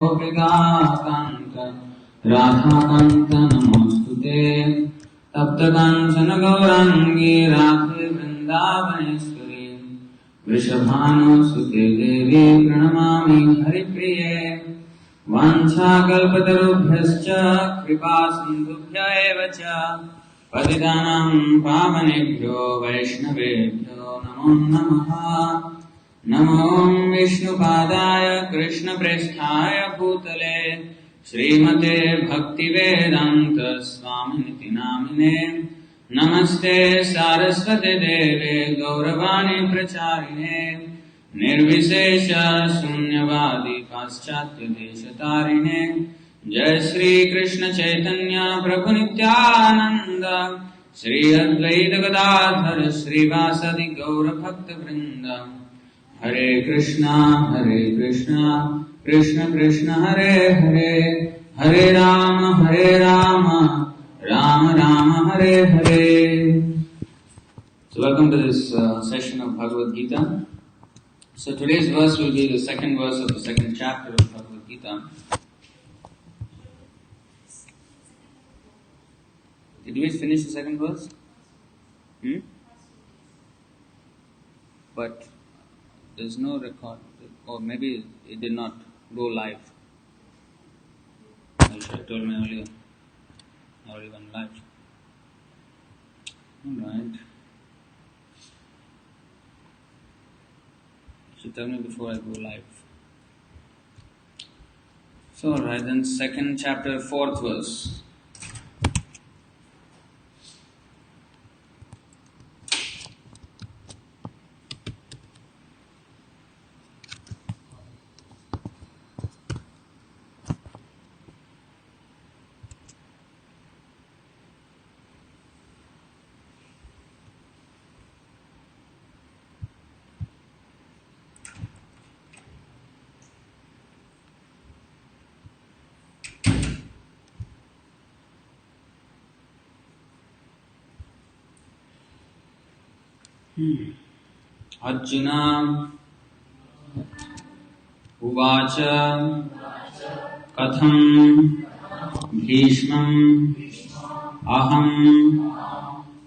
गोपिकान्त राधाकान्त नमोस्तुते। तप्तकाञ्चन गौराङ्गी राधे वृन्दावनेश्वरी वृषभानुसुते देवी प्रणमामि हरिप्रिये। वाञ्छाकल्पतरुभ्यश्च कृपा सिन्धुभ्य एव च पतितानां पावनेभ्यो वैष्णवेभ्यो नमो नमः। नमो विष्णुपादाय कृष्णप्रेष्ठाय भूतले श्रीमते भक्तिवेदान्त स्वामिनिति नामिने। नमस्ते सारस्वते देवे गौरवाणी प्रचारिणे निर्विशेष शून्यवादी पाश्चात्य देशतारिणे। जय श्री कृष्ण चैतन्य प्रभु नित्यानंद श्री अद्वैत गदाधर श्रीवासदि गौर भक्त वृंद। हरे कृष्णा कृष्ण कृष्ण हरे हरे, हरे Ram Ram Ram Hare Hare. So welcome to this session of Bhagavad Gita. So today's verse will be the second verse of the second chapter of Bhagavad Gita. Did we finish the second verse? But there's no record, or maybe it did not go live. I told me earlier. I already went live. Alright. So tell me before I go live. So alright, then second chapter, fourth verse. Arjun उवाच कथं भीष्मम् अहं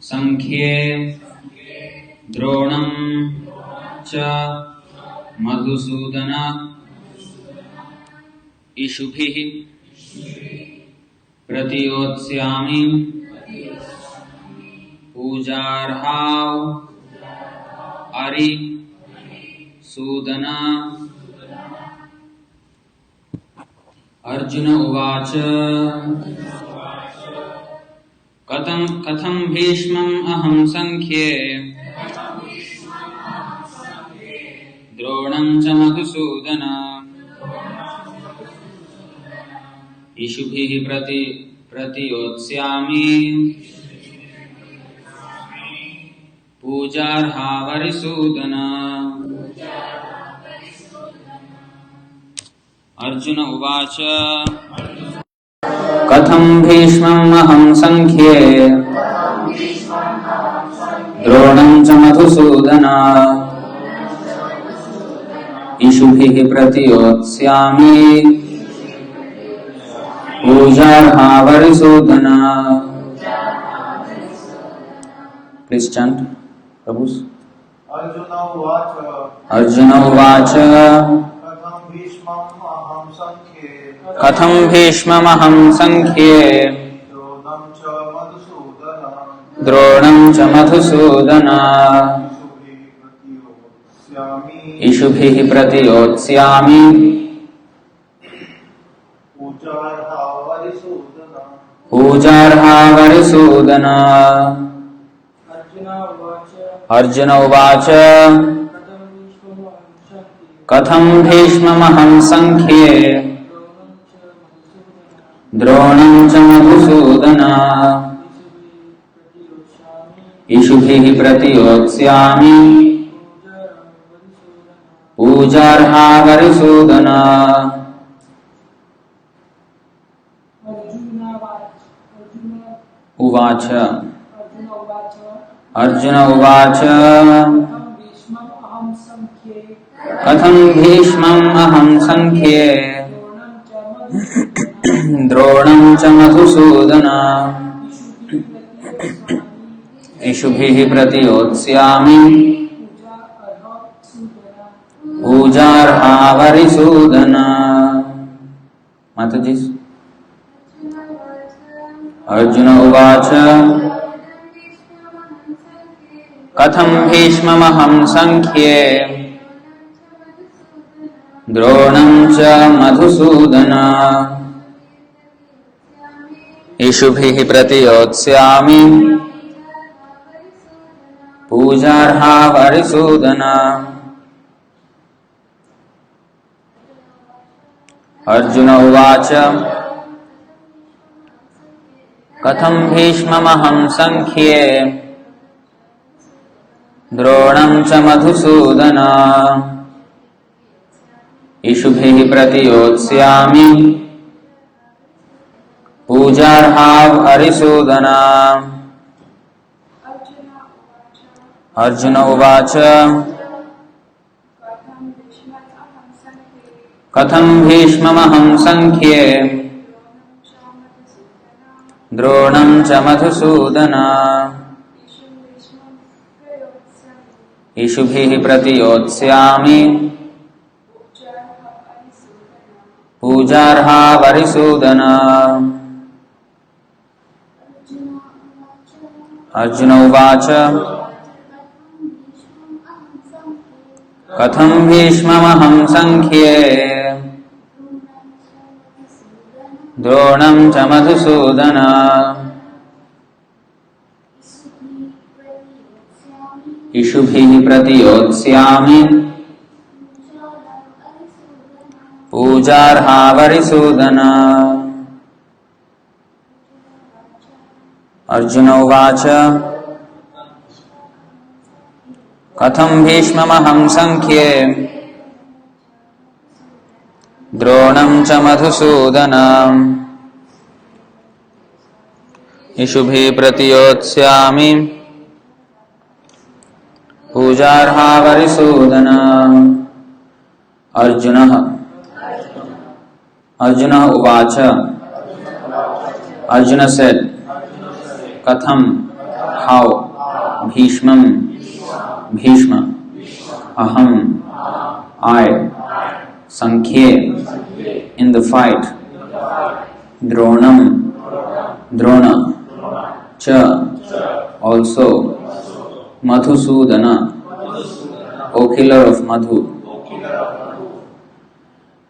संख्ये द्रोणं च मधुसूदन इषुभिः प्रतियोत्स्यामि पूजार्हाव आरि सूदन। अर्जुन उवाच कथं भीष्मम् अहं संख्ये द्रोणं च मधुसूदन इषुभिः प्रतियोत्स्यामि पूजार्हा वरिसूदन। अर्जुन उवाच कथं भीष्मम् अहं संख्ये द्रोणं च Madhusudan इषुभिः प्रतियोत्स्यामि पूजार्हा वरिसूदन। Please chant. Prabhus. Arjun उवाच कथं भीष्ममहं संख्ये द्रोणं च मधुसूदन इषुभिः प्रतियोत्स्यामि पूजार्हा वरिसूदन। अर्जुन उवाच कथं भीष्ममहं संख्ये द्रोणं च मधुसूदन इषुभिः प्रतियोत्स्यामि पूजार्हा वरिसूदन। उवाच अर्जुन उवाच कथं भीष्मम् अहं संख्ये द्रोणं च मधुसूदन इषुभिः प्रतियोत्स्यामि पूजार्हावरिसूदन। माताजी। अर्जुन उवाच कथं भीष्ममहं संख्ये द्रोणं च मधुसूदन इषुभिः प्रतियोत्स्यामि पूजार्हावरिसूदन। अर्जुन उवाच कथं भीष्ममहं संख्ये द्रोणं च मधुसूदन इषुभिः प्रतियोत्स्यामि पूजार्हावरिसूदन। अर्जुन उवाच कथं भीष्ममहं संख्ये द्रोणं च मधुसूदन इषुभिः प्रतियोत्स्यामि पूजार्हावरिसूदन। अर्जुन उवाच कथं भीष्ममहं संख्ये द्रोणं च मधुसूदन इषुभिः प्रतियोत्स्यामि पूजार्हावरिसूदन। अर्जुन उवाच कथं भीष्ममहं संख्ये द्रोणं च मधुसूदन इषुभिः प्रतियोत्स्यामि पूजार्हावरिसूदन। अर्जुन उवाच Arjuna said, Katham, how, Bhishma, Aham, I, Sankhye, in the fight, Drona, Cha, also, Madhusudana, O killer of Madhu,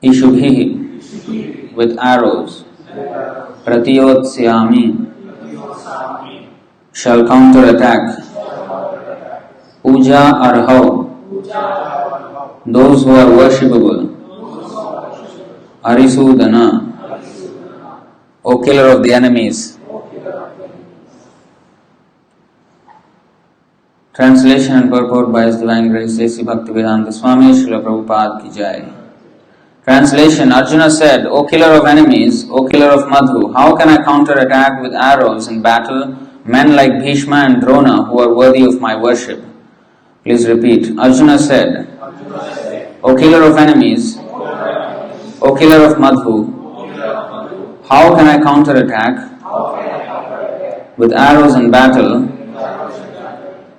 Ishubhi, with arrows, Pratiyotsyami, shall counterattack, Puja Arhau, those who are worshipable, Arisudana, O killer of the enemies. Translation and purport by His Divine Grace A.C. Bhaktivedanta Swami Srila Prabhupada Ki Jai. Translation. Arjuna said, O killer of enemies, O killer of Madhu, how can I counterattack with arrows in battle men like Bhishma and Drona who are worthy of my worship? Please repeat. Arjuna said, O killer of enemies, O killer of Madhu, how can I counterattack with arrows in battle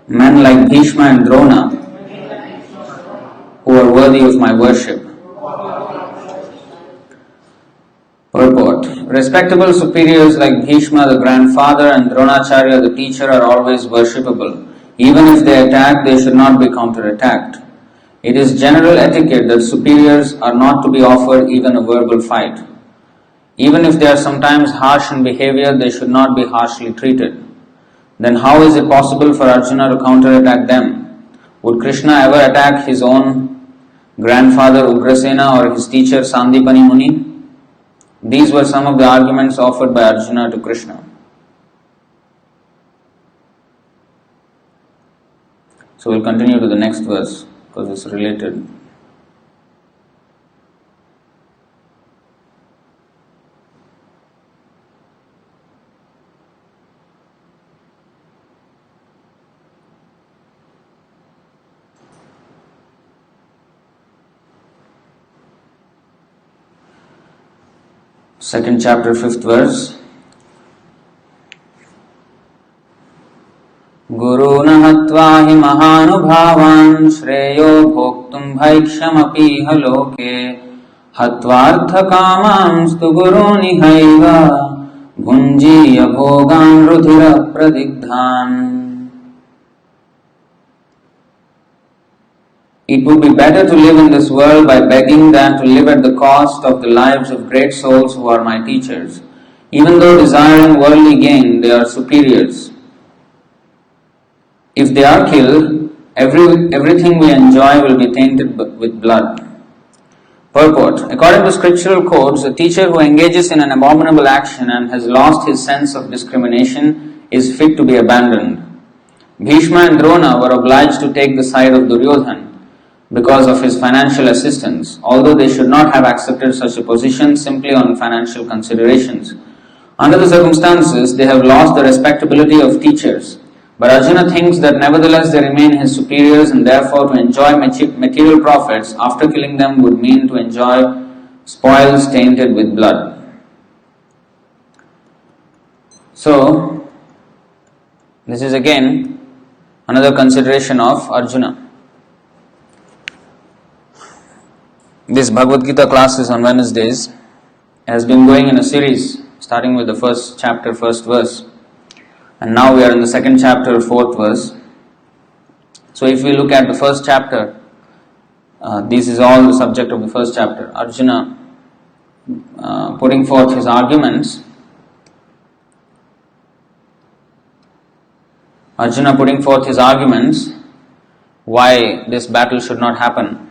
men like Bhishma and Drona who are worthy of my worship? Purport. Respectable superiors like Bhishma the grandfather and Dronacharya the teacher are always worshipable. Even if they attack, they should not be counterattacked. It is general etiquette that superiors are not to be offered even a verbal fight. Even if they are sometimes harsh in behavior, they should not be harshly treated. Then how is it possible for Arjuna to counterattack them? Would Krishna ever attack his own grandfather Ugrasena or his teacher Sandipani Muni? These were some of the arguments offered by Arjuna to Krishna. So we'll continue to the next verse because it's related. Second chapter, 5th verse. Guruna hatva hi mahanubhavan shreyo bhoktum bhaikshamapiha loke hatvartha kamanstu guruni haiva bhunjiya bhogan rudhira pradigdhan. It would be better to live in this world by begging than to live at the cost of the lives of great souls who are my teachers. Even though desiring worldly gain, they are superiors. If they are killed, everything we enjoy will be tainted with blood. Purport. According to scriptural codes, a teacher who engages in an abominable action and has lost his sense of discrimination is fit to be abandoned. Bhishma and Drona were obliged to take the side of Duryodhana because of his financial assistance, although they should not have accepted such a position simply on financial considerations. Under the circumstances, they have lost the respectability of teachers. But Arjuna thinks that nevertheless they remain his superiors, and therefore to enjoy material profits after killing them would mean to enjoy spoils tainted with blood. So, this is again another consideration of Arjuna. This Bhagavad Gita classes on Wednesdays has been going in a series starting with the first chapter, first verse, and now we are in the second chapter, fourth verse. So if we look at the first chapter, this is all the subject of the first chapter. Arjuna putting forth his arguments. Why this battle should not happen.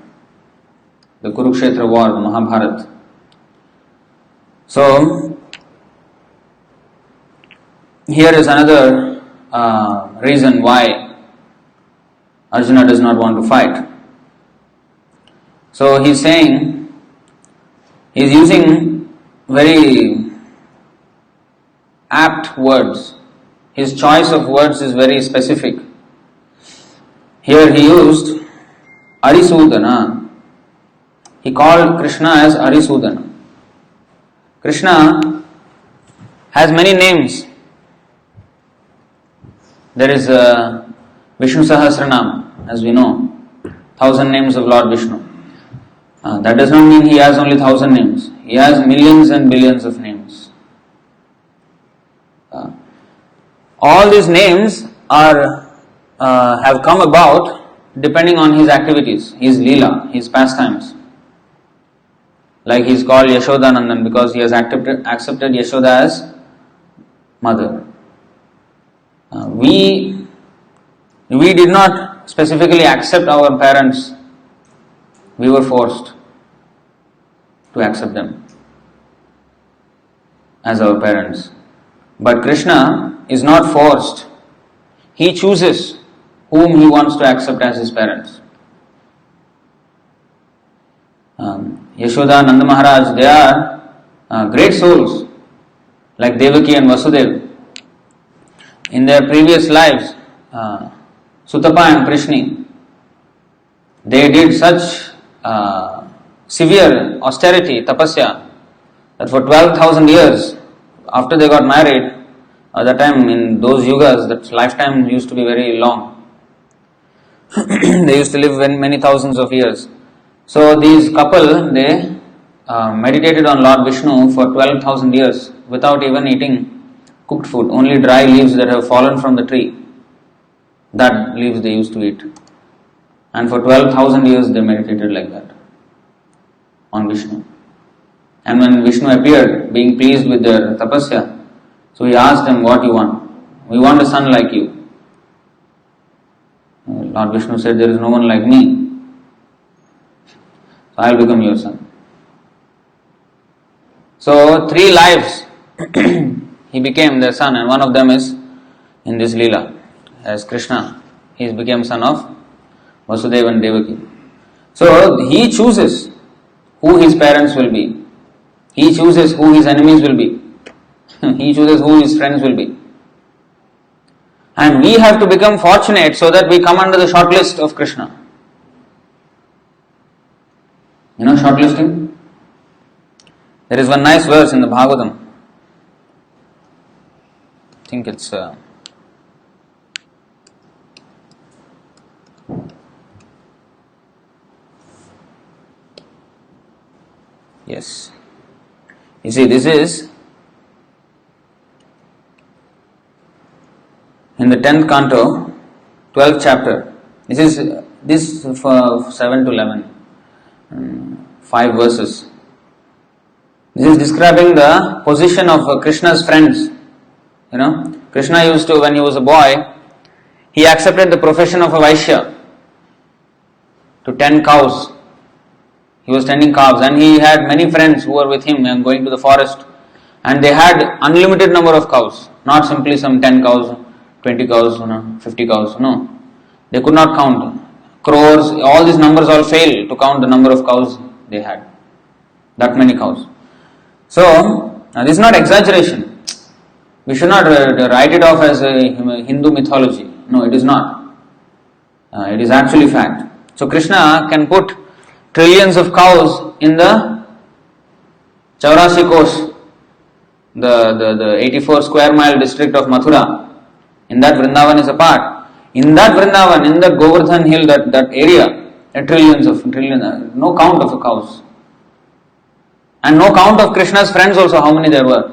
The Kurukshetra war, the Mahabharata. So, here is another reason why Arjuna does not want to fight. So, he's saying, he's using very apt words. His choice of words is very specific. Here he used Arisudana. He called Krishna as Arisudana. Krishna has many names. There is Vishnu Sahasranam, as we know, 1,000 names of Lord Vishnu. That does not mean he has only 1,000 names. He has millions and billions of names. All these names have come about depending on his activities, his leela, his pastimes. Like he is called Yashodanandan because he has accepted Yashoda as mother. We did not specifically accept our parents. We were forced to accept them as our parents. But Krishna is not forced. He chooses whom he wants to accept as his parents. Yashoda, Nanda Maharaj, they are great souls like Devaki and Vasudeva. In their previous lives, Sutapa and Prishni, they did such severe austerity, tapasya, that for 12,000 years after they got married, at that time in those yugas, that lifetime used to be very long. They used to live many thousands of years. So these couple, they meditated on Lord Vishnu for 12,000 years without even eating cooked food, only dry leaves that have fallen from the tree. That leaves they used to eat. And for 12,000 years they meditated like that on Vishnu. And when Vishnu appeared, being pleased with their tapasya, so he asked them, what you want? We want a son like you. Lord Vishnu said, there is no one like me. So I will become your son. So 3 lives he became their son, and one of them is in this Leela as Krishna. He became son of Vasudeva and Devaki. So he chooses who his parents will be. He chooses who his enemies will be. He chooses who his friends will be. And we have to become fortunate so that we come under the short list of Krishna. You know shortlisting? There is one nice verse in the Bhagavatam. I think it's yes. You see, this is in the 10th canto, 12th chapter. This for 7 to 11, 5 verses. This is describing the position of Krishna's friends. Krishna used to, when he was a boy, he accepted the profession of a Vaishya to tend cows. He was tending calves, and he had many friends who were with him and going to the forest, and they had unlimited number of cows, not simply some 10 cows, 20 cows, 50 cows. No, they could not count. Crores, all these numbers all fail to count the number of cows they had. That many cows. So, this is not exaggeration. We should not write it off as a Hindu mythology. No, it is not. It is actually fact. So, Krishna can put trillions of cows in the Chaurasi Kosh, the 84 square mile district of Mathura. In that Vrindavan is a part. In that Vrindavan, in that Govardhan hill, that area, trillions, no count of cows. And no count of Krishna's friends also, how many there were.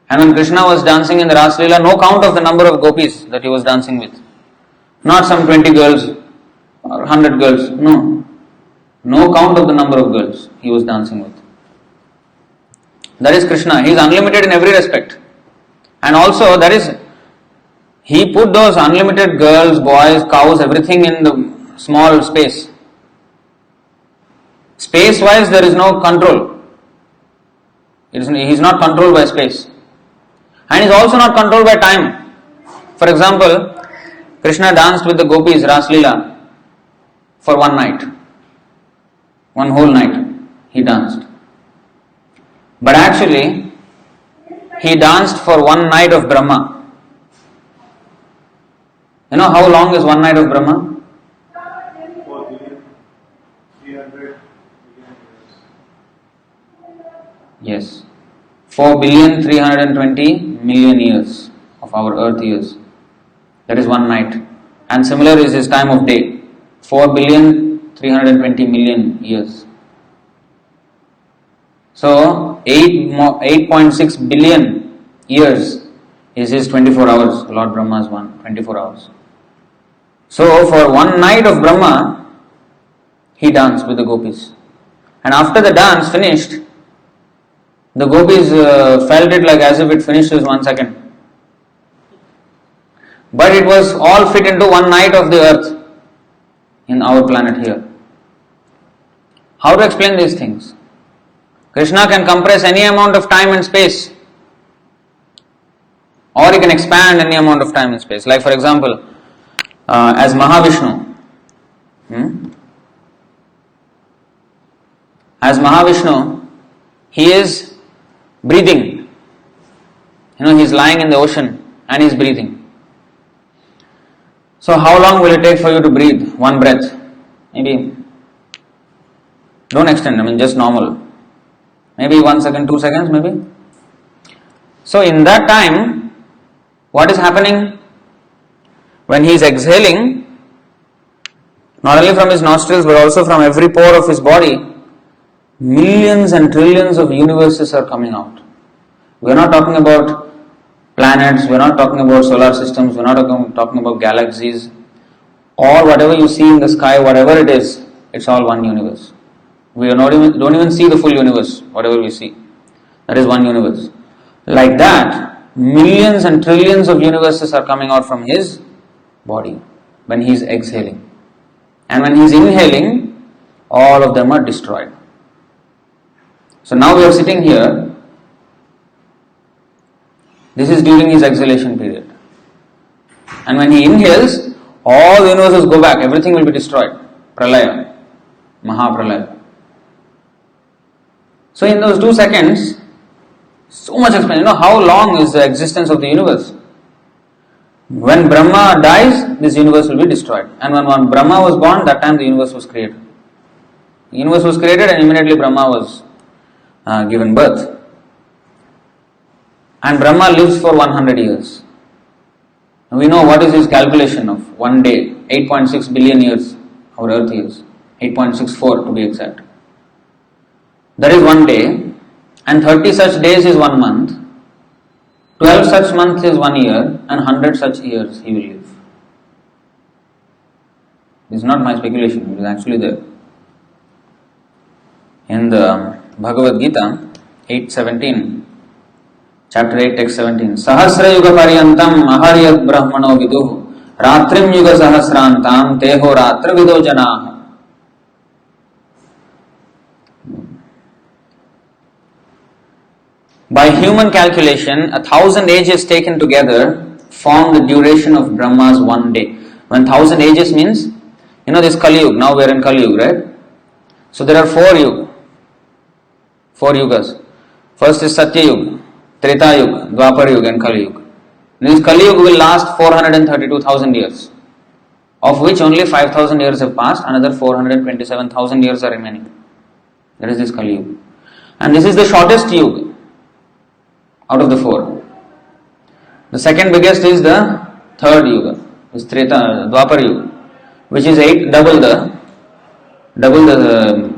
And when Krishna was dancing in the Ras Leela, no count of the number of gopis that he was dancing with. Not some 20 girls or 100 girls, no. No count of the number of girls he was dancing with. That is Krishna. He is unlimited in every respect. And also, he put those unlimited girls, boys, cows, everything in the small space. Space-wise, there is no control. He is not controlled by space. And he is also not controlled by time. For example, Krishna danced with the gopis, Ras Leela, for one night. One whole night he danced. But actually, he danced for one night of Brahma. You know how long is one night of Brahma? 4,300,000,000 years. Yes. 4,320,000,000 years of our earth years. That is one night. And similar is his time of day. 4,320,000,000 years. So 8.6 billion years is his 24 hours. Lord Brahma's 24 hours. So for one night of Brahma, he danced with the gopis. And after the dance finished, the gopis felt it like as if it finished in 1 second. But it was all fit into one night of the earth in our planet here. How to explain these things? Krishna can compress any amount of time and space, or he can expand any amount of time and space. Like for example, as Mahavishnu. As Mahavishnu, he is breathing. He is lying in the ocean and he is breathing. So how long will it take for you to breathe? One breath. Maybe, don't extend, just normal. Maybe 1 second, 2 seconds maybe. So in that time, what is happening? When he is exhaling, not only from his nostrils but also from every pore of his body, millions and trillions of universes are coming out. We are not talking about planets, we are not talking about solar systems, we are not talking about galaxies, or whatever you see in the sky, whatever it is, it's all one universe. We don't even see the full universe, whatever we see. That is one universe. Like that, millions and trillions of universes are coming out from his body when he is exhaling. And when he is inhaling, all of them are destroyed. So now we are sitting here. This is during his exhalation period. And when he inhales, all the universes go back, everything will be destroyed. Pralaya, Mahapralaya. So in those 2 seconds, so much explanation. How long is the existence of the universe? When Brahma dies, this universe will be destroyed. And when Brahma was born, that time the universe was created. The universe was created and immediately Brahma was given birth. And Brahma lives for 100 years. We know what is his calculation of one day, 8.6 billion years, our earth years, 8.64 to be exact. That is one day, and 30 such days is 1 month, 12 such months is 1 year, and 100 such years he will live. This is not my speculation, it is actually there. In the Bhagavad Gita, 8:17, chapter 8, text 17, Sahasra Yuga Paryantam Aharyat Brahmano Viduh Ratrim Yuga Sahasrantam Teho Ratra Vido Janaha. By human calculation, 1,000 ages taken together form the duration of Brahma's one day. When 1,000 ages means, this Kali Yuga, now we are in Kali Yuga, right? So there are four yugas. First is Satya Yuga, Treta Yuga, Dwapar Yuga and Kali Yuga. This Kali Yuga will last 432,000 years, of which only 5,000 years have passed, another 427,000 years are remaining. That is this Kali Yuga. And this is the shortest Yuga out of the four. The second biggest is the third Yuga, is Treta, Dwapar Yuga, which is double the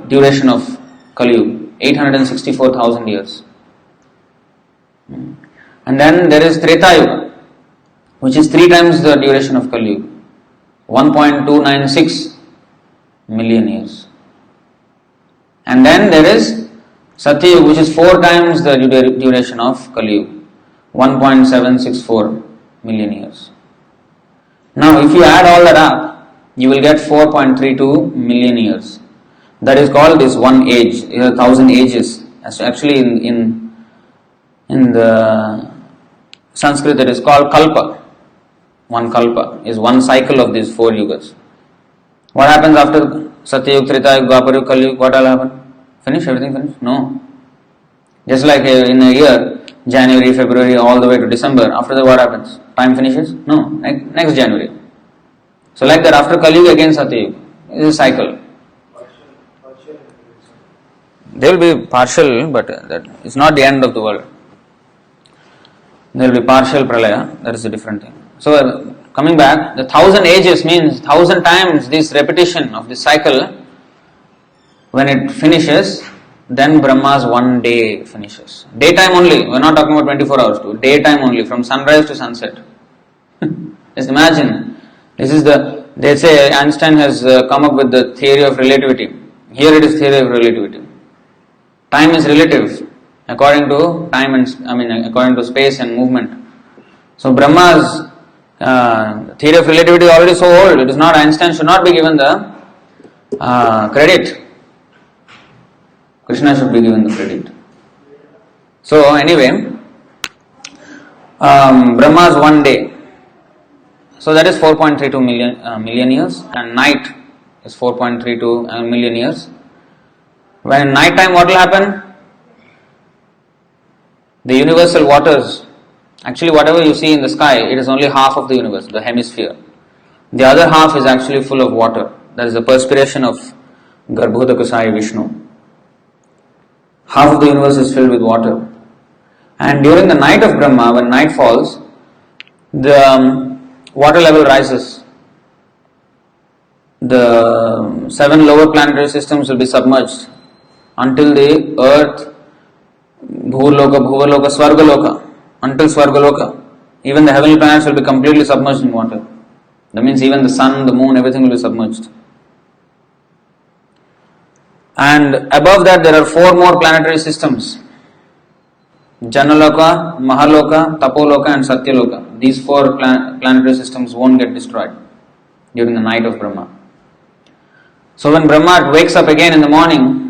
duration of Kali Yuga, 864,000 years. And then there is Treta Yuga, which is 3 times the duration of Kali Yuga, 1.296 million years. And then there is Satya Yuga, which is 4 times the duration of Kali Yuga, 1.764 million years. Now, if you add all that up, you will get 4.32 million years. That is called this one age, 1,000 ages. Actually, in the Sanskrit, it is called kalpa. One kalpa is one cycle of these 4 yugas. What happens after Satya Yuga, Treta Yuga, Dwapar Yuga, Kali Yuga? What will happen? Finish? Everything finished? No. Just like in a year, January, February, all the way to December, after that what happens? Time finishes? No. Next January. So like that, after Kali Yuga again Satya Yuga. It is a cycle. There will be partial, but that is not the end of the world. There will be partial pralaya, that is a different thing. So coming back, the 1,000 ages means 1,000 times this repetition of this cycle. When it finishes, then Brahma's one day finishes. Daytime only, we are not talking about 24 hours too. Daytime only, from sunrise to sunset. Just imagine, they say Einstein has come up with the theory of relativity. Here it is theory of relativity. Time is relative according to according to space and movement. So Brahma's theory of relativity is already so old. It is not, Einstein should not be given the credit. Krishna should be given the credit. So anyway, Brahma's one day. So that is 4.32 million years, and night is 4.32 million years. When night time, what will happen? The universal waters, actually whatever you see in the sky, it is only half of the universe, the hemisphere. The other half is actually full of water. That is the perspiration of Garbhodakasaya Vishnu. Half of the universe is filled with water. And during the night of Brahma, when night falls, the water level rises. The 7 lower planetary systems will be submerged until the earth, Bhurloka, Bhuvaloka, Swargaloka, until Swargaloka. Even the heavenly planets will be completely submerged in water. That means even the sun, the moon, everything will be submerged. And above that there are 4 more planetary systems. Janaloka, Mahaloka, Tapoloka and Satyaloka. These 4 planetary systems won't get destroyed during the night of Brahma. So when Brahma wakes up again in the morning,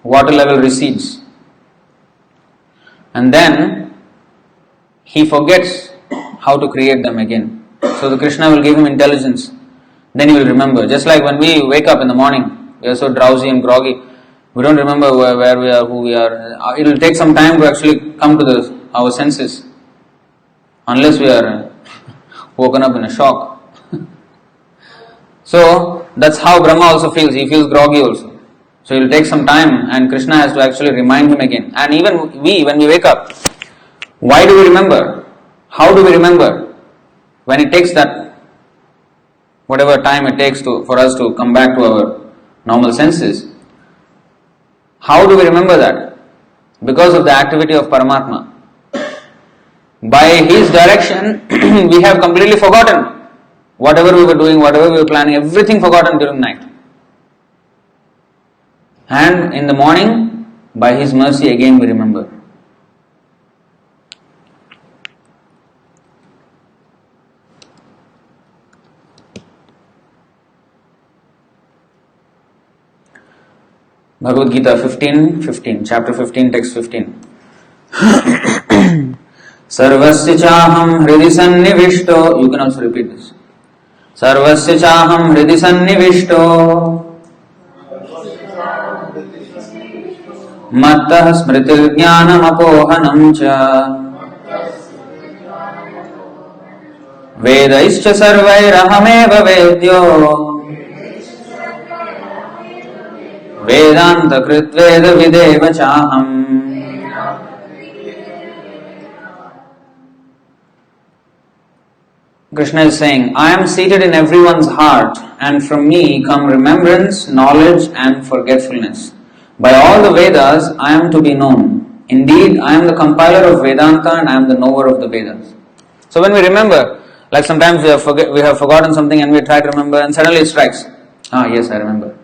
water level recedes. And then he forgets how to create them again. So the Krishna will give him intelligence. Then he will remember. Just like when we wake up in the morning, we are so drowsy and groggy, we don't remember where we are, who we are. It will take some time to actually come to our senses, unless we are woken up in a shock. So that's how Brahma also feels. He feels groggy also. So it will take some time and Krishna has to actually remind him again. And even we, when we wake up, why do we remember? How do we remember? When it takes that, whatever time it takes for us to come back to our normal senses, how do we remember that? Because of the activity of Paramatma. By his direction, we have completely forgotten whatever we were doing, whatever we were planning, everything forgotten during the night. And in the morning, by his mercy again we remember. Bhagavad Gita 15:15, chapter 15, text 15. Sarvasya chaham hridi sannivishto. You can also repeat this. Sarvasya chaham hridi sannivishto. Mattah smritir jnanam apohanam cha. Vedaischa sarvairahameva vedyo. Vedanta kritveda videva chaham. Krishna is saying, I am seated in everyone's heart, and from me come remembrance, knowledge, and forgetfulness. By all the Vedas, I am to be known. Indeed, I am the compiler of Vedanta, and I am the knower of the Vedas. So when we remember, like sometimes we have forgotten something and we try to remember, and suddenly it strikes. Yes, I remember.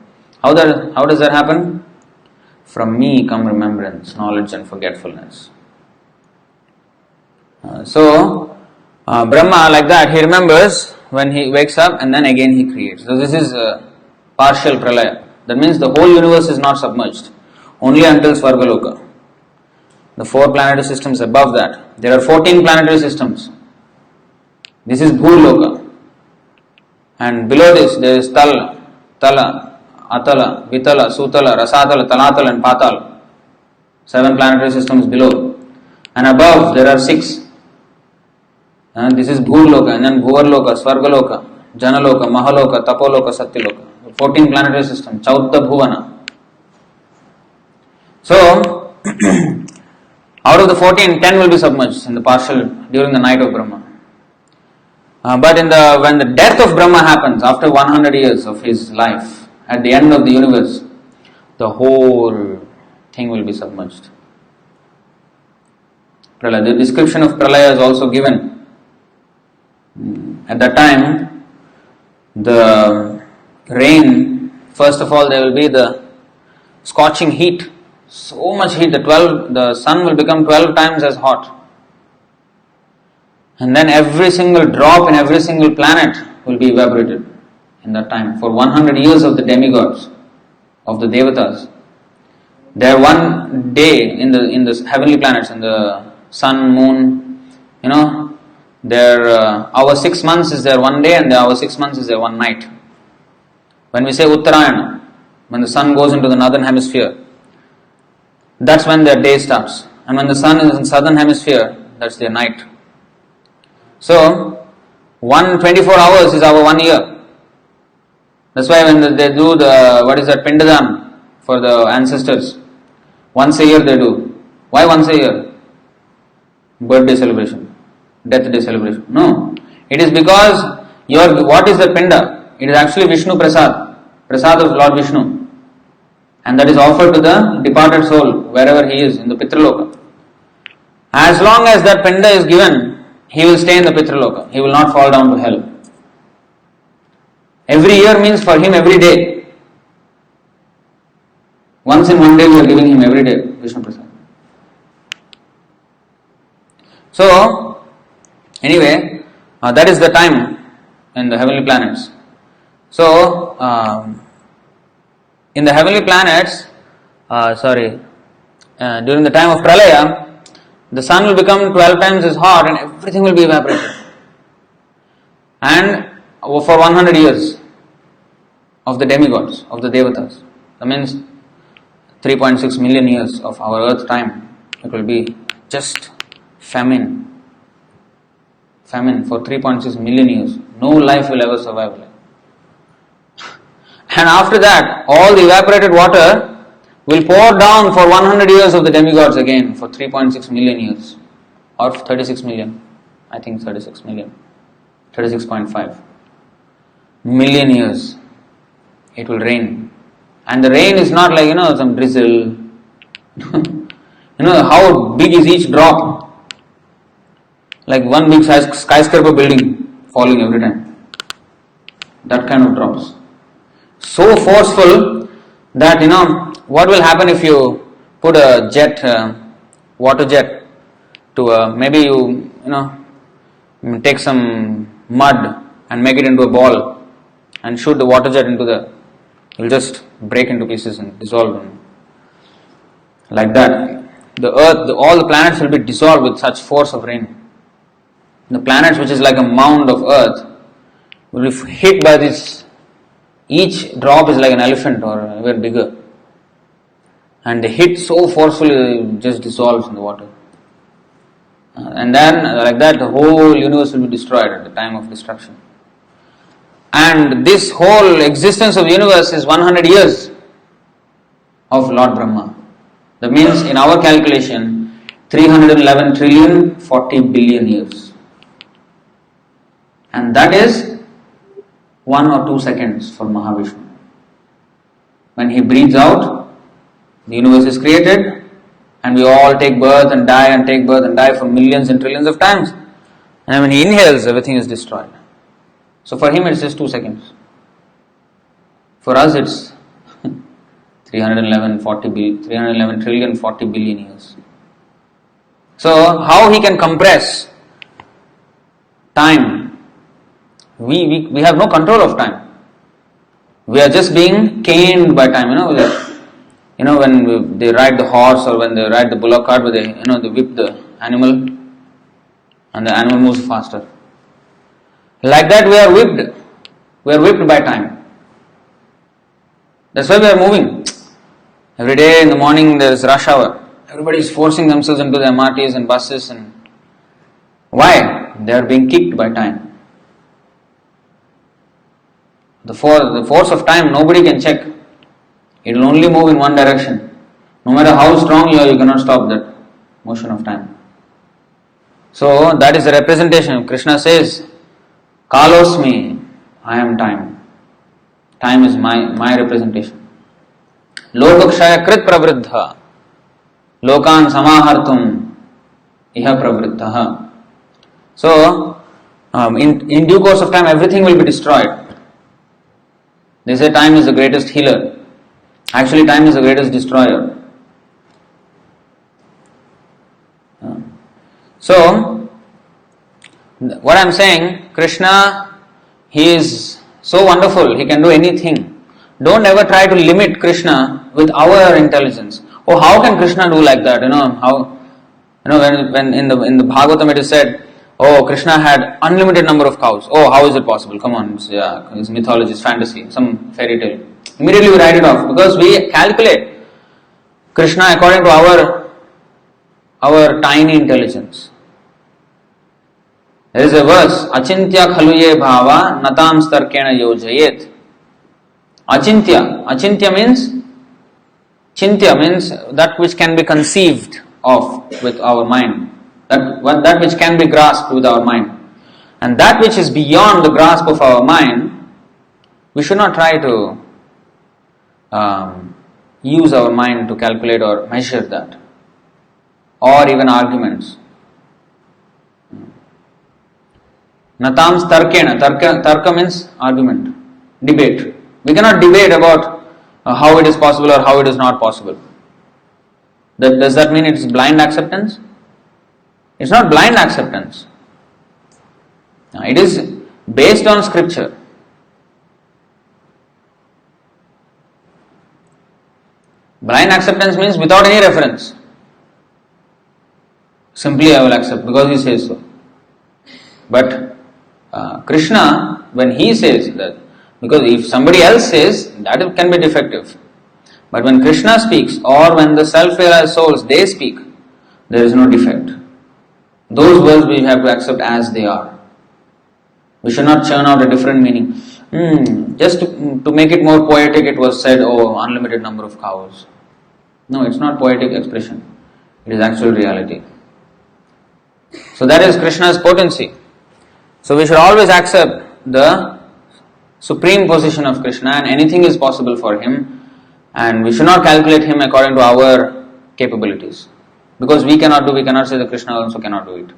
How does that happen? From me come remembrance, knowledge, and forgetfulness. Brahma, like that, he remembers when he wakes up and then again he creates. So this is a partial pralaya. That means the whole universe is not submerged. Only until Svargaloka. The 4 planetary systems above that. There are 14 planetary systems. This is Bhuloka. And below this there is Tala, Atala, Vitala, Sutala, Rasatala, Talatala and Patala. 7 planetary systems below. And above there are 6. This is Bhuloka, and then Bhuvarloka, Svargaloka, Janaloka, Mahaloka, Tapoloka, Satyaloka. 14 planetary systems, Chautta Bhuvana. So, out of the 14, 10 will be submerged in the partial during the night of Brahma. But when the death of Brahma happens, after 100 years of his life, at the end of the universe, the whole thing will be submerged. Pralaya. The description of Pralaya is also given. At that time, the rain, first of all, there will be the scorching heat. So much heat, the sun will become 12 times as hot. And then every single drop in every single planet will be evaporated in that time. For 100 years of the demigods, of the devatas, their one day in the heavenly planets, in the sun, moon, our 6 months is their one day and our 6 months is their one night. When we say Uttarayana, when the sun goes into the northern hemisphere, that's when their day starts. And when the sun is in southern hemisphere, that's their night. So, 24 hours is our 1 year. That's why when they do Pindadam for the ancestors, once a year they do. Why once a year? Birthday celebration, death day celebration. No. It is because what is the Pinda? It is actually Vishnu Prasad, Prasad of Lord Vishnu. And that is offered to the departed soul, wherever he is, in the Pitraloka. As long as that Pinda is given, he will stay in the Pitraloka. He will not fall down to hell. Every year means for him every day. Once in one day we are giving him every day Vishnu Prasad. So, anyway, that is the time in the heavenly planets. So, in the heavenly planets, during the time of Pralaya, the sun will become 12 times as hot and everything will be evaporated. And for 100 years of the demigods, of the devatas, that means 3.6 million years of our earth time, it will be just famine for 3.6 million years. No life will ever survive. And after that, all the evaporated water will pour down for 100 years of the demigods again for 3.6 million years. Or 36 million. I think 36 million. 36.5 million years. It will rain. And the rain is not like, some drizzle. How big is each drop? Like one big skyscraper building falling every time. That kind of drops. So forceful that, what will happen if you put a jet, water jet to maybe you take some mud and make it into a ball and shoot the water jet into it will just break into pieces and dissolve. Like that, the earth, all the planets will be dissolved with such force of rain. The planets, which is like a mound of earth, will be hit by this. Each drop is like an elephant or even bigger. And they hit so forcefully, it just dissolves in the water. And then, like that, the whole universe will be destroyed at the time of destruction. And this whole existence of the universe is 100 years of Lord Brahma. That means, in our calculation, 311 trillion 40 billion years. And that is 1 or 2 seconds for Mahavishnu. When he breathes out, the universe is created, and we all take birth and die and take birth and die for millions and trillions of times. And when he inhales, everything is destroyed. So for him it's just 2 seconds. For us it's 311 trillion 40 billion years. So how he can compress time? We have no control of time. We are just being caned by time. When they ride the horse or when they ride the bullock cart, where they whip the animal and the animal moves faster. Like that we are whipped. We are whipped by time. That's why we are moving. Every day in the morning there is rush hour. Everybody is forcing themselves into the MRTs and buses. And why? They are being kicked by time. The force of time nobody can check. It will only move in one direction. No matter how strong you are, you cannot stop that motion of time. So that is the representation. Krishna says, Kalosmi, I am time. Time is my representation. Lokakshaya krit pravriddha, lokan samahartum iha pravriddha. So, in due course of time, everything will be destroyed. They say time is the greatest healer. Actually, time is the greatest destroyer. So, what I am saying, Krishna, he is so wonderful, he can do anything. Don't ever try to limit Krishna with our intelligence. Oh, how can Krishna do like that? When in the Bhagavatam it is said, oh, Krishna had unlimited number of cows. Oh, how is it possible? Come on, it's mythology, it's fantasy, some fairy tale. Immediately we write it off because we calculate Krishna according to our tiny intelligence. There is a verse, Achintya khaluye bhava natam starkena yojayet. Achintya means, chintya means that which can be conceived of with our mind. That which can be grasped with our mind. And that which is beyond the grasp of our mind, we should not try to use our mind to calculate or measure that. Or even arguments. Natam tarkena. Tarka means argument, debate. We cannot debate about how it is possible or how it is not possible. Does that mean it is blind acceptance? It's not blind acceptance. It is based on scripture. Blind acceptance means without any reference. Simply I will accept because he says so. But Krishna, when he says that, because if somebody else says, that can be defective. But when Krishna speaks or when the self-realized souls, they speak, there is no defect. Those words we have to accept as they are. We should not churn out a different meaning. Just to make it more poetic, it was said, oh, unlimited number of cows. No, it's not poetic expression. It is actual reality. So that is Krishna's potency. So we should always accept the supreme position of Krishna, and anything is possible for him, and we should not calculate him according to our capabilities. Because we cannot say that Krishna also cannot do it.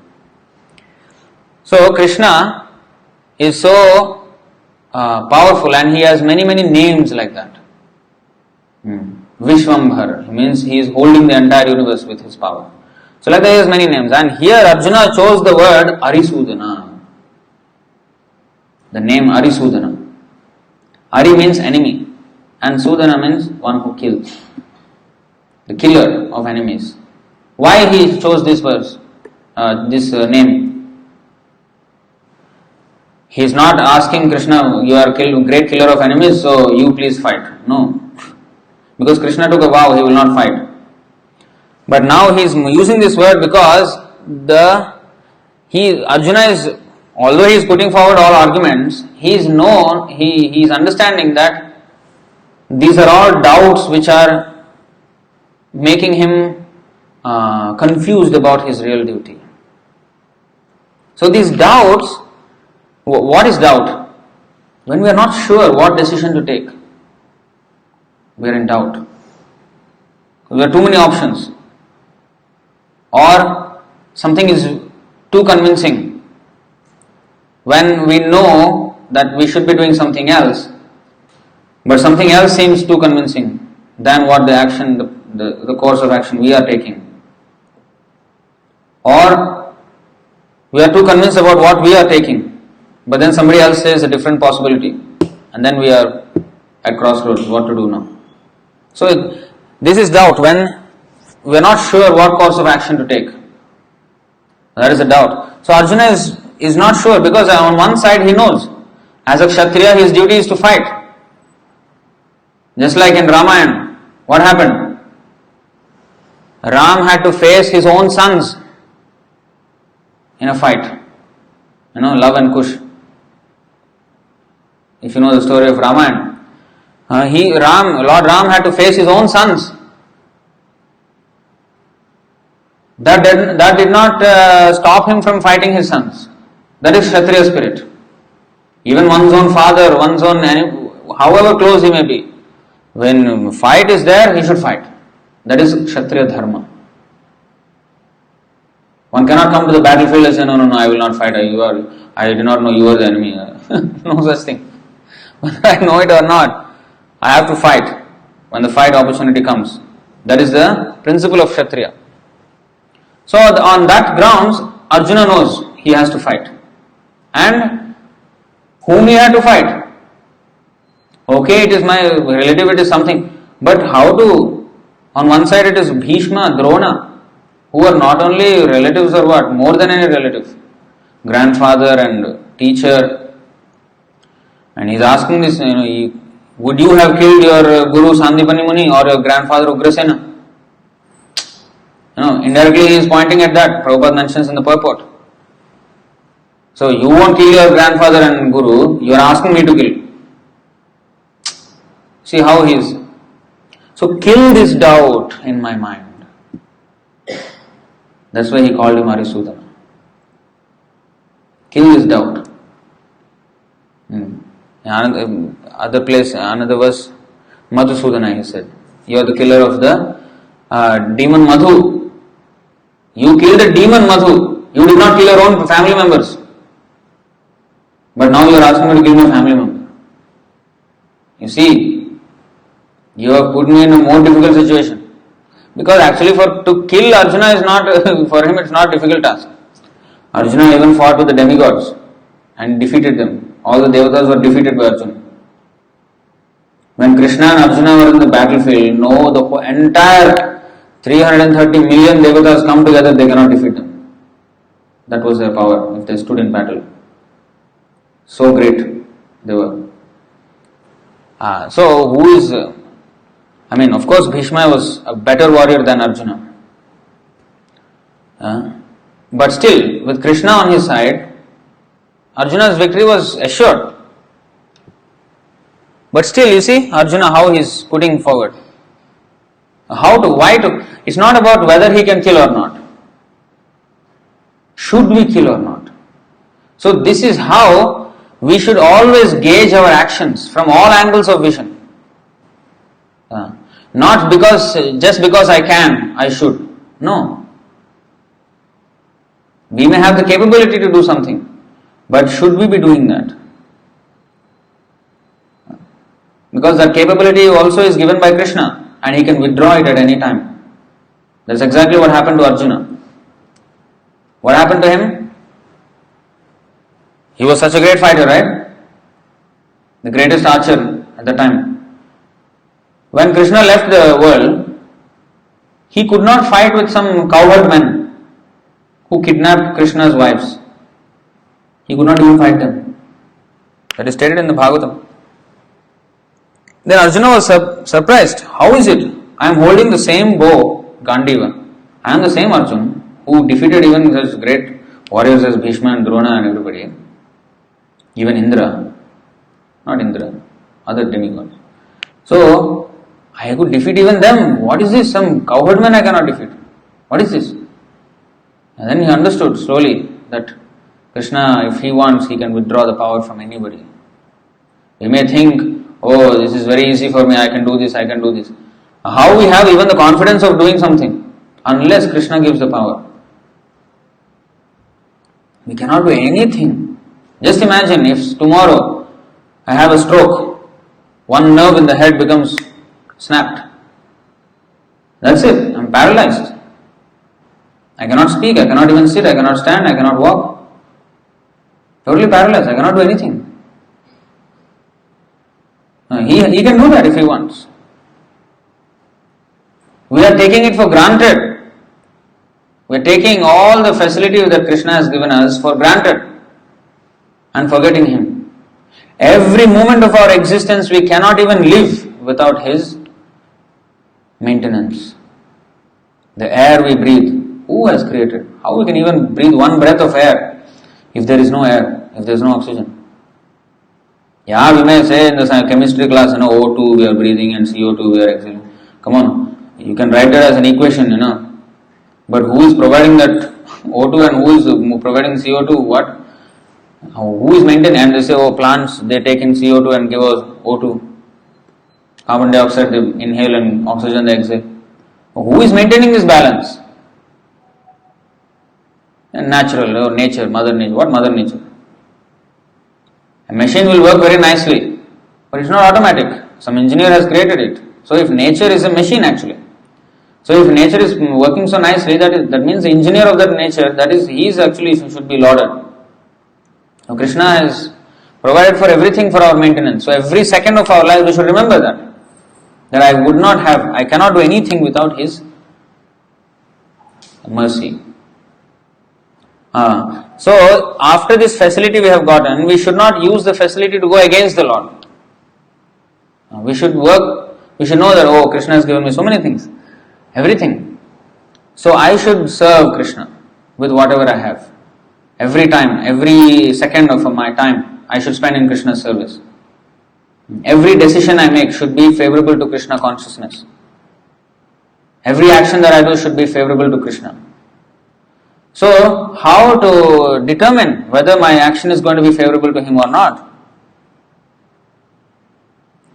So Krishna is so powerful, and he has many names like that. Vishwambhar means he is holding the entire universe with his power. So like that he has many names, and here Arjuna chose the word Arisudana. The name Arisudana. Ari means enemy, and Sudana means one who kills. The killer of enemies. Why he chose this verse, this name? He is not asking Krishna, you are a great killer of enemies, so you please fight. No. Because Krishna took a vow, he will not fight. But now he is using this word because Arjuna is, although he is putting forward all arguments, he is understanding that these are all doubts which are making him confused about his real duty. So these doubts, what is doubt? When we are not sure what decision to take, we are in doubt. There are too many options. Or something is too convincing. When we know that we should be doing something else, but something else seems too convincing than what the course of action we are taking. Or we are too convinced about what we are taking, but then somebody else says a different possibility, and then we are at crossroads, what to do now. So this is doubt, when we are not sure what course of action to take. That is a doubt. So Arjuna is not sure, because on one side he knows, as a Kshatriya his duty is to fight. Just like in Ramayana, what happened? Ram had to face his own sons in a fight. Love and Kush. If you know the story of Ramayana, Lord Ram had to face his own sons. That did not stop him from fighting his sons. That is Kshatriya spirit. Even one's own father, one's own enemy, however close he may be, when fight is there, he should fight. That is Kshatriya dharma. One cannot come to the battlefield and say, no, I will not fight. I did not know you were the enemy. No such thing. Whether I know it or not, I have to fight when the fight opportunity comes. That is the principle of Kshatriya. So on that grounds, Arjuna knows he has to fight. And whom he had to fight? Okay, it is my relative, it is something. But how to? On one side it is Bhishma, Drona, who are not only relatives or what, more than any relative. Grandfather and teacher. And he is asking this, would you have killed your Guru Sandipani Muni or your grandfather Ugrasena? Indirectly he is pointing at that. Prabhupada mentions in the purport. So you won't kill your grandfather and Guru, you are asking me to kill. See how he is. So kill this doubt in my mind. That's why he called him Arisudana. Kill this doubt. Other place, another verse, Madhusudana he said. You are the killer of the demon Madhu. You killed the demon Madhu. You did not kill your own family members. But now you are asking me to kill my family member. You see, you have put me in a more difficult situation. Because actually to kill Arjuna is not, for him it's not a difficult task. Arjuna even fought with the demigods and defeated them. All the devatas were defeated by Arjuna. When Krishna and Arjuna were in the battlefield, the entire 330 million devatas come together, they cannot defeat them. That was their power if they stood in battle. So great they were. So who is, of course Bhishma was a better warrior than Arjuna. But still, with Krishna on his side, Arjuna's victory was assured. But still, you see, Arjuna, how he is putting forward. How to, why to? It's not about whether he can kill or not. Should we kill or not? So this is how we should always gauge our actions from all angles of vision. Not just because I can, I should. No. We may have the capability to do something, but should we be doing that? Because that capability also is given by Krishna and he can withdraw it at any time. That's exactly what happened to Arjuna. What happened to him? He was such a great fighter, right? The greatest archer at the time. When Krishna left the world, he could not fight with some cowherd men who kidnapped Krishna's wives. He could not even fight them. That is stated in the Bhagavatam. Then Arjuna was surprised. How is it? I am holding the same bow, Gandiva. I am the same Arjuna who defeated even such great warriors as Bhishma and Drona and everybody. Even Indra. Not Indra, other demigods. So, I could defeat even them. What is this? Some cowherd man I cannot defeat. What is this? And then he understood slowly that Krishna, if he wants, he can withdraw the power from anybody. We may think, oh, this is very easy for me, I can do this, I can do this. How we have even the confidence of doing something unless Krishna gives the power? We cannot do anything. Just imagine if tomorrow I have a stroke, one nerve in the head becomes snapped. That's it, I'm paralyzed. I cannot speak, I cannot even sit, I cannot stand, I cannot walk. Totally paralyzed, I cannot do anything. He can do that if he wants. We are taking it for granted. We are taking all the facility that Krishna has given us for granted and forgetting him. Every moment of our existence we cannot even live without his maintenance. The air we breathe, who has created? How we can even breathe one breath of air if there is no air, if there is no oxygen? Yeah, we may say in the chemistry class, O2 we are breathing and CO2 we are exhaling. Come on, you can write that as an equation, But who is providing that O2 and who is providing CO2? What? Who is maintaining? And they say, plants, they take in CO2 and give us O2. Carbon dioxide they inhale and oxygen they exhale. Who is maintaining this balance? And natural, nature, mother nature. What mother nature? A machine will work very nicely, but it's not automatic. Some engineer has created it. So if nature is a machine actually, so if nature is working so nicely, that means the engineer of that nature, he is actually should be lauded. So Krishna has provided for everything for our maintenance. So every second of our life we should remember that I cannot do anything without his mercy. So after this facility we have gotten, we should not use the facility to go against the Lord. We should know that, Krishna has given me so many things, everything. So I should serve Krishna with whatever I have. Every time, every second of my time, I should spend in Krishna's service. Every decision I make should be favorable to Krishna consciousness. Every action that I do should be favorable to Krishna. So, how to determine whether my action is going to be favorable to him or not?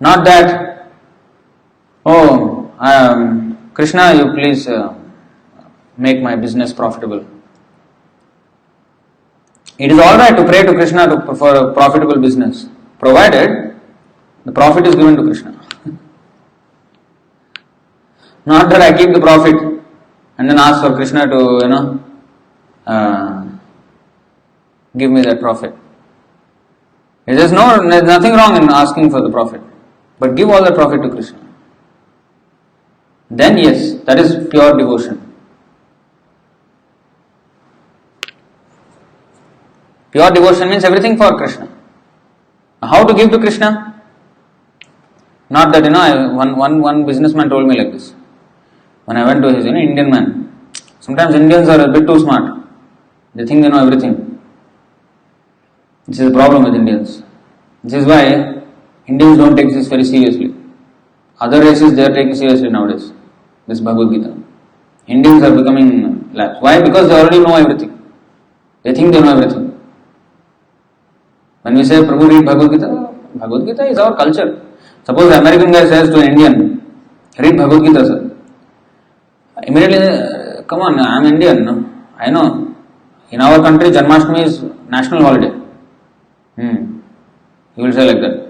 Not that, Krishna, you please make my business profitable. It is alright to pray to Krishna for a profitable business, provided the profit is given to Krishna. Not that I keep the profit and then ask for Krishna to, give me that profit. There's nothing wrong in asking for the profit, but give all the profit to Krishna. Then yes, that is pure devotion. Pure devotion means everything for Krishna. How to give to Krishna? Not that, one businessman told me like this. When I went to his, Indian man. Sometimes Indians are a bit too smart. They think they know everything. This is the problem with Indians. This is why Indians don't take this very seriously. Other races they are taking seriously nowadays. this Bhagavad Gita. Indians are becoming lax. Why? Because they already know everything. They think they know everything. When we say Prabhu read Bhagavad Gita is our culture. Suppose the American guy says to an Indian, read Bhagavad Gita, sir. Immediately, come on, I am Indian. No? I know. In our country, Janmashtami is national holiday. He will say like that.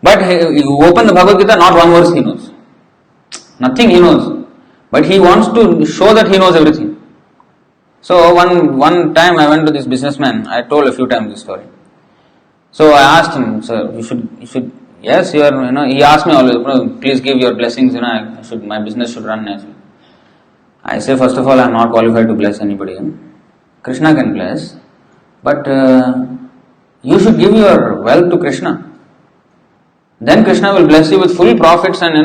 But you open the Bhagavad Gita, not one verse he knows. Nothing he knows. But he wants to show that he knows everything. So one time I went to this businessman. I told a few times this story. So I asked him, sir, you should, yes, you are, he asked me always, please give your blessings, my business should run nicely. I say, first of all, I am not qualified to bless anybody. Krishna can bless, but you should give your wealth to Krishna. Then Krishna will bless you with full profits and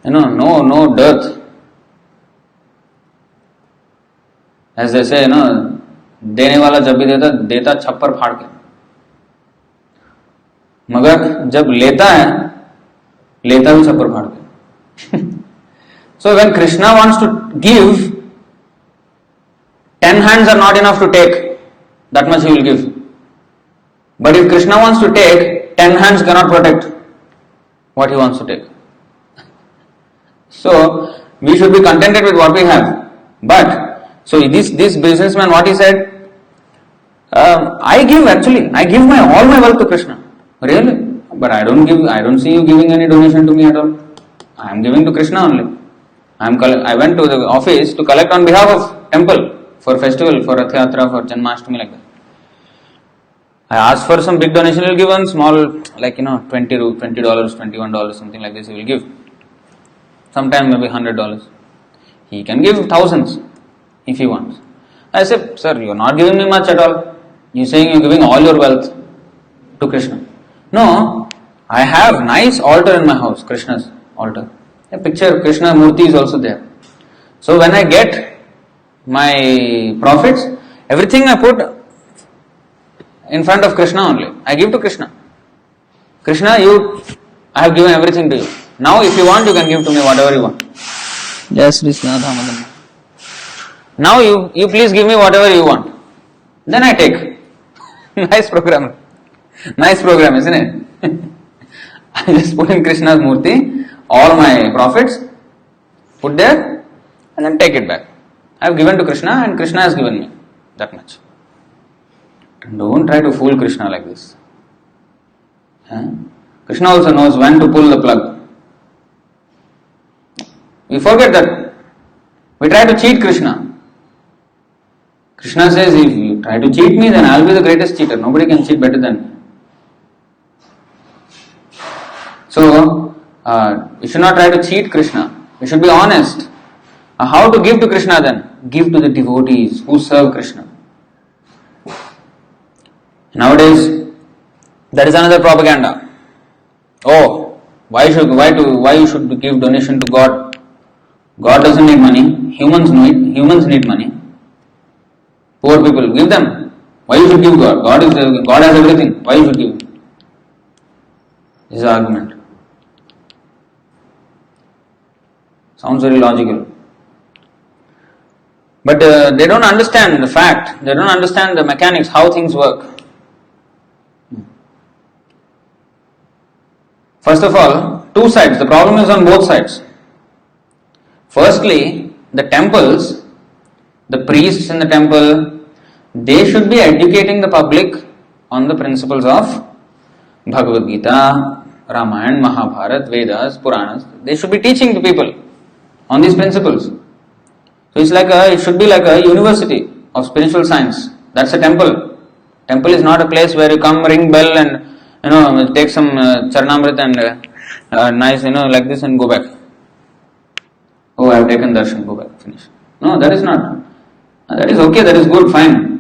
no dearth. As they say, देने वाला जब भी देता छप्पर फाड़ के, मगर जब लेता भी छप्पर फाड़ के. So when Krishna wants to give, 10 hands are not enough to take. That much he will give. But if Krishna wants to take, 10 hands cannot protect what he wants to take. So we should be contented with what we have. But so this businessman, what he said, I give all my wealth to Krishna. Really? But I don't see you giving any donation to me at all. I am giving to Krishna only. I went to the office to collect on behalf of temple for festival, for Rath Yatra, for Janmashtami, like that. I asked for some big donation, he will give one small, like $20, $21, something like this he will give. Sometime maybe $100. He can give thousands if he wants. I said, sir, you are not giving me much at all. You are saying you are giving all your wealth to Krishna. No, I have nice altar in my house, Krishna's altar. A picture of Krishna Murti is also there. So when I get my profits, everything I put in front of Krishna only. I give to Krishna. Krishna, I have given everything to you. Now if you want, you can give to me whatever you want. Yes, Krishna. Now you please give me whatever you want. Then I take. Nice program. Nice program, isn't it? I just put in Krishna's Murti, all my profits, put there, and then take it back. I have given to Krishna and Krishna has given me that much. Don't try to fool Krishna like this. Krishna also knows when to pull the plug. We forget that. We try to cheat Krishna. Krishna says, if you try to cheat me, then I will be the greatest cheater. Nobody can cheat better than me. So, we should not try to cheat Krishna. We should be honest. How to give to Krishna then? Give to the devotees who serve Krishna. Nowadays, there is another propaganda. Oh, why you should give donation to God? God doesn't need money. Humans need money. Poor people, give them. Why you should give God? God has everything. Why you should give? This is the argument. Sounds very logical. But they don't understand the fact. They don't understand the mechanics, how things work. First of all, two sides. The problem is on both sides. Firstly, the temples, the priests in the temple, they should be educating the public on the principles of Bhagavad Gita, Ramayana, Mahabharata, Vedas, Puranas. They should be teaching the people on these principles. So it should be like a university of spiritual science. That's a temple. Temple is not a place where you come, ring bell and take some Charanamrit and nice, like this and go back. Oh, I have taken darshan, go back, finish. No, that is not. That is okay, that is good, fine.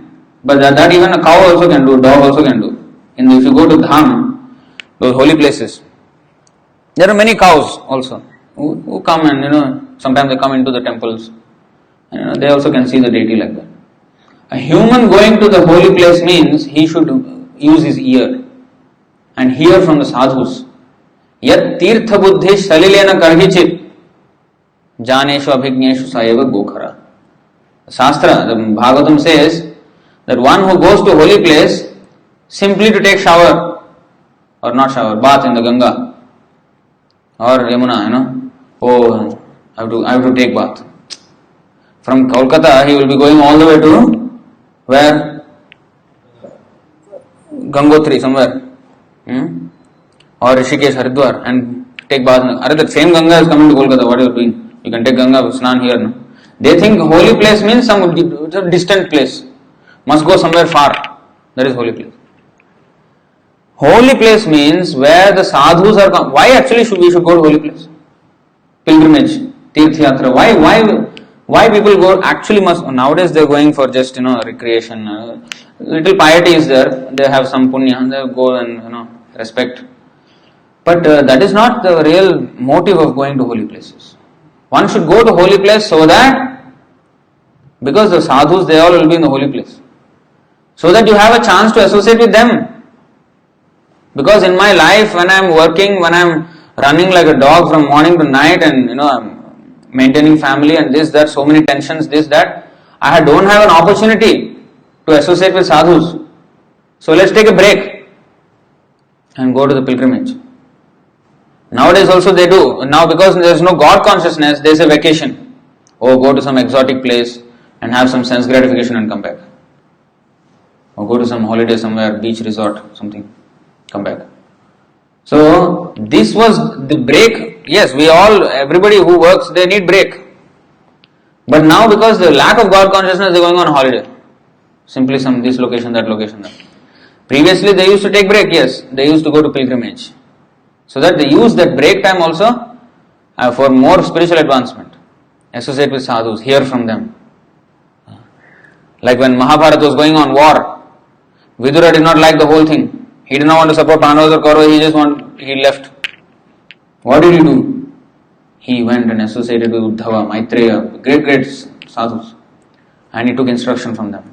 But that even a cow also can do, dog also can do. If you go to Dham, those holy places, there are many cows also who come and sometimes they come into the temples. They also can see the deity like that. A human going to the holy place means he should use his ear. and hear from the sadhus. Yat tirtha buddhi salilena karhichit janeshu abhigneshu sayeva gokhara. The Shastra, the Bhagavatam says that one who goes to a holy place simply to take shower, or not shower, bath in the Ganga or Yamuna, oh, I have to take bath. From Kolkata, he will be going all the way to where? Gangotri, somewhere. Or Rishikesh, Haridwar, and take bath. Are the same Ganga is coming to Kolkata, what are you doing? You can take Ganga, snan here. No? They think holy place means some distant place. Must go somewhere far. That is holy place. Holy place means where the sadhus are. Why actually we should go to holy place? Pilgrimage, Tirth Yatra. Why people go? Actually, nowadays they are going for just recreation. Little piety is there. They have some punya. They go and respect. But that is not the real motive of going to holy places. One should go to holy place so that, because the sadhus, they all will be in the holy place, so that you have a chance to associate with them. Because in my life, when I am working, when I am running like a dog from morning to night, and I'm maintaining family and this, that, so many tensions, this, that, I don't have an opportunity to associate with sadhus. So let's take a break and go to the pilgrimage. Nowadays also they do. Now because there is no God consciousness, there is a vacation. Oh, go to some exotic place and have some sense gratification and come back. Or go to some holiday somewhere, beach resort, something, come back. So this was the break. Yes, everybody who works, they need break. But now because the lack of God consciousness, they are going on holiday. Simply this location, that location, that. Previously they used to take break, yes. They used to go to pilgrimage. So that they use that break time also for more spiritual advancement. Associate with sadhus, hear from them. Like when Mahabharata was going on war, Vidura did not like the whole thing. He did not want to support Pandavas or Kauravas, he left. What did he do? He went and associated with Uddhava, Maitreya, great sadhus. And he took instruction from them.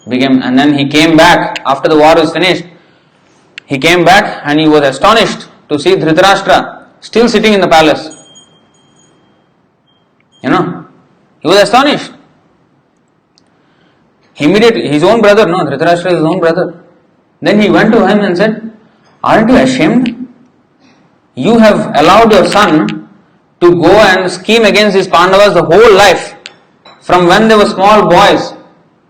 And then he came back after the war was finished. He came back and he was astonished to see Dhritarashtra still sitting in the palace. He was astonished. Immediately, his own brother, Dhritarashtra is his own brother. Then he went to him and said, aren't you ashamed? You have allowed your son to go and scheme against his Pandavas the whole life. From when they were small boys,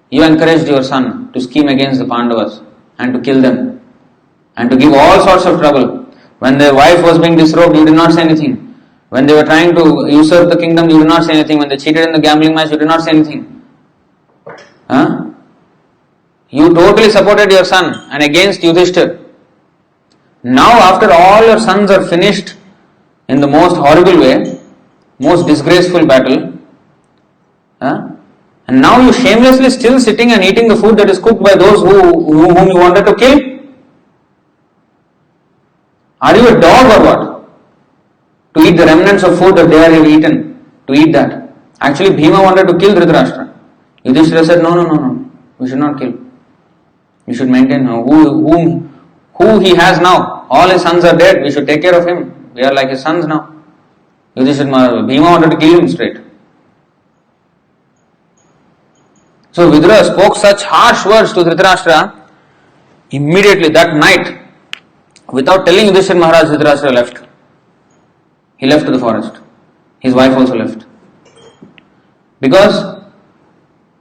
you encouraged your son to scheme against the Pandavas and to kill them and to give all sorts of trouble. When their wife was being disrobed, you did not say anything. When they were trying to usurp the kingdom, you did not say anything. When they cheated in the gambling match, you did not say anything. You totally supported your son and against Yudhishthir. Now after all your sons are finished in the most horrible way, most disgraceful battle, and now you shamelessly still sitting and eating the food that is cooked by those whom you wanted to kill? Are you a dog or what? To eat the remnants of food that they have eaten, to eat that. Actually Bhima wanted to kill Dhritarashtra. Yudhishthira said, no, we should not kill. We should maintain who he has now. All his sons are dead, we should take care of him. We are like his sons now. Bhima wanted to kill him straight. So Vidura spoke such harsh words to Dhritarashtra. Immediately that night, without telling Yudhishthira Maharaj, Dhritarashtra left. He left to the forest. His wife also left. Because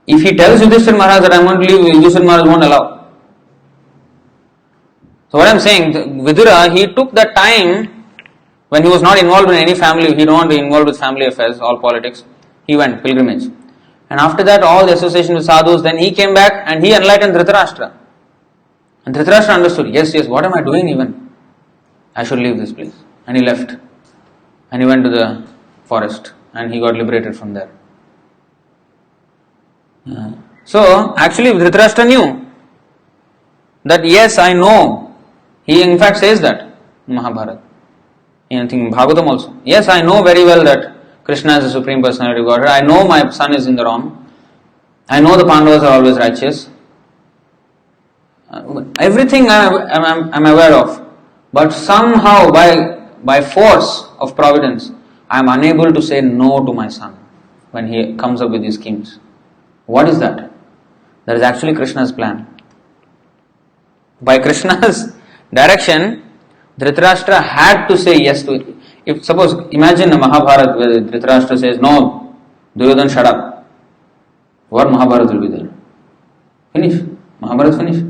if he tells Yudhishthira Maharaj that I am going to leave, Yudhishthira Maharaj won't allow. So what I am saying, Vidura, he took that time when he was not involved in any family, he didn't want to be involved with family affairs, all politics. He went pilgrimage. And after that, all the association with sadhus, then he came back and he enlightened Dhritarashtra. And Dhritarashtra understood, yes, what am I doing even? I should leave this place. And he left. And he went to the forest and he got liberated from there. So, actually Dhritarashtra knew that yes, I know. He in fact says that in Mahabharata. I think Bhagavatam also. Yes, I know very well that Krishna is the Supreme Personality of Godhead. I know my son is in the wrong. I know the Pandavas are always righteous. Everything I'm aware of, but somehow by force of providence, I am unable to say no to my son when he comes up with these schemes. What is that? That is actually Krishna's plan. By Krishna's direction, Dhritarashtra had to say yes to it. If suppose, imagine a Mahabharata where Dhritarashtra says, no, Duryodhan, shut up. What Mahabharata will be there? Finish. Mahabharata finish.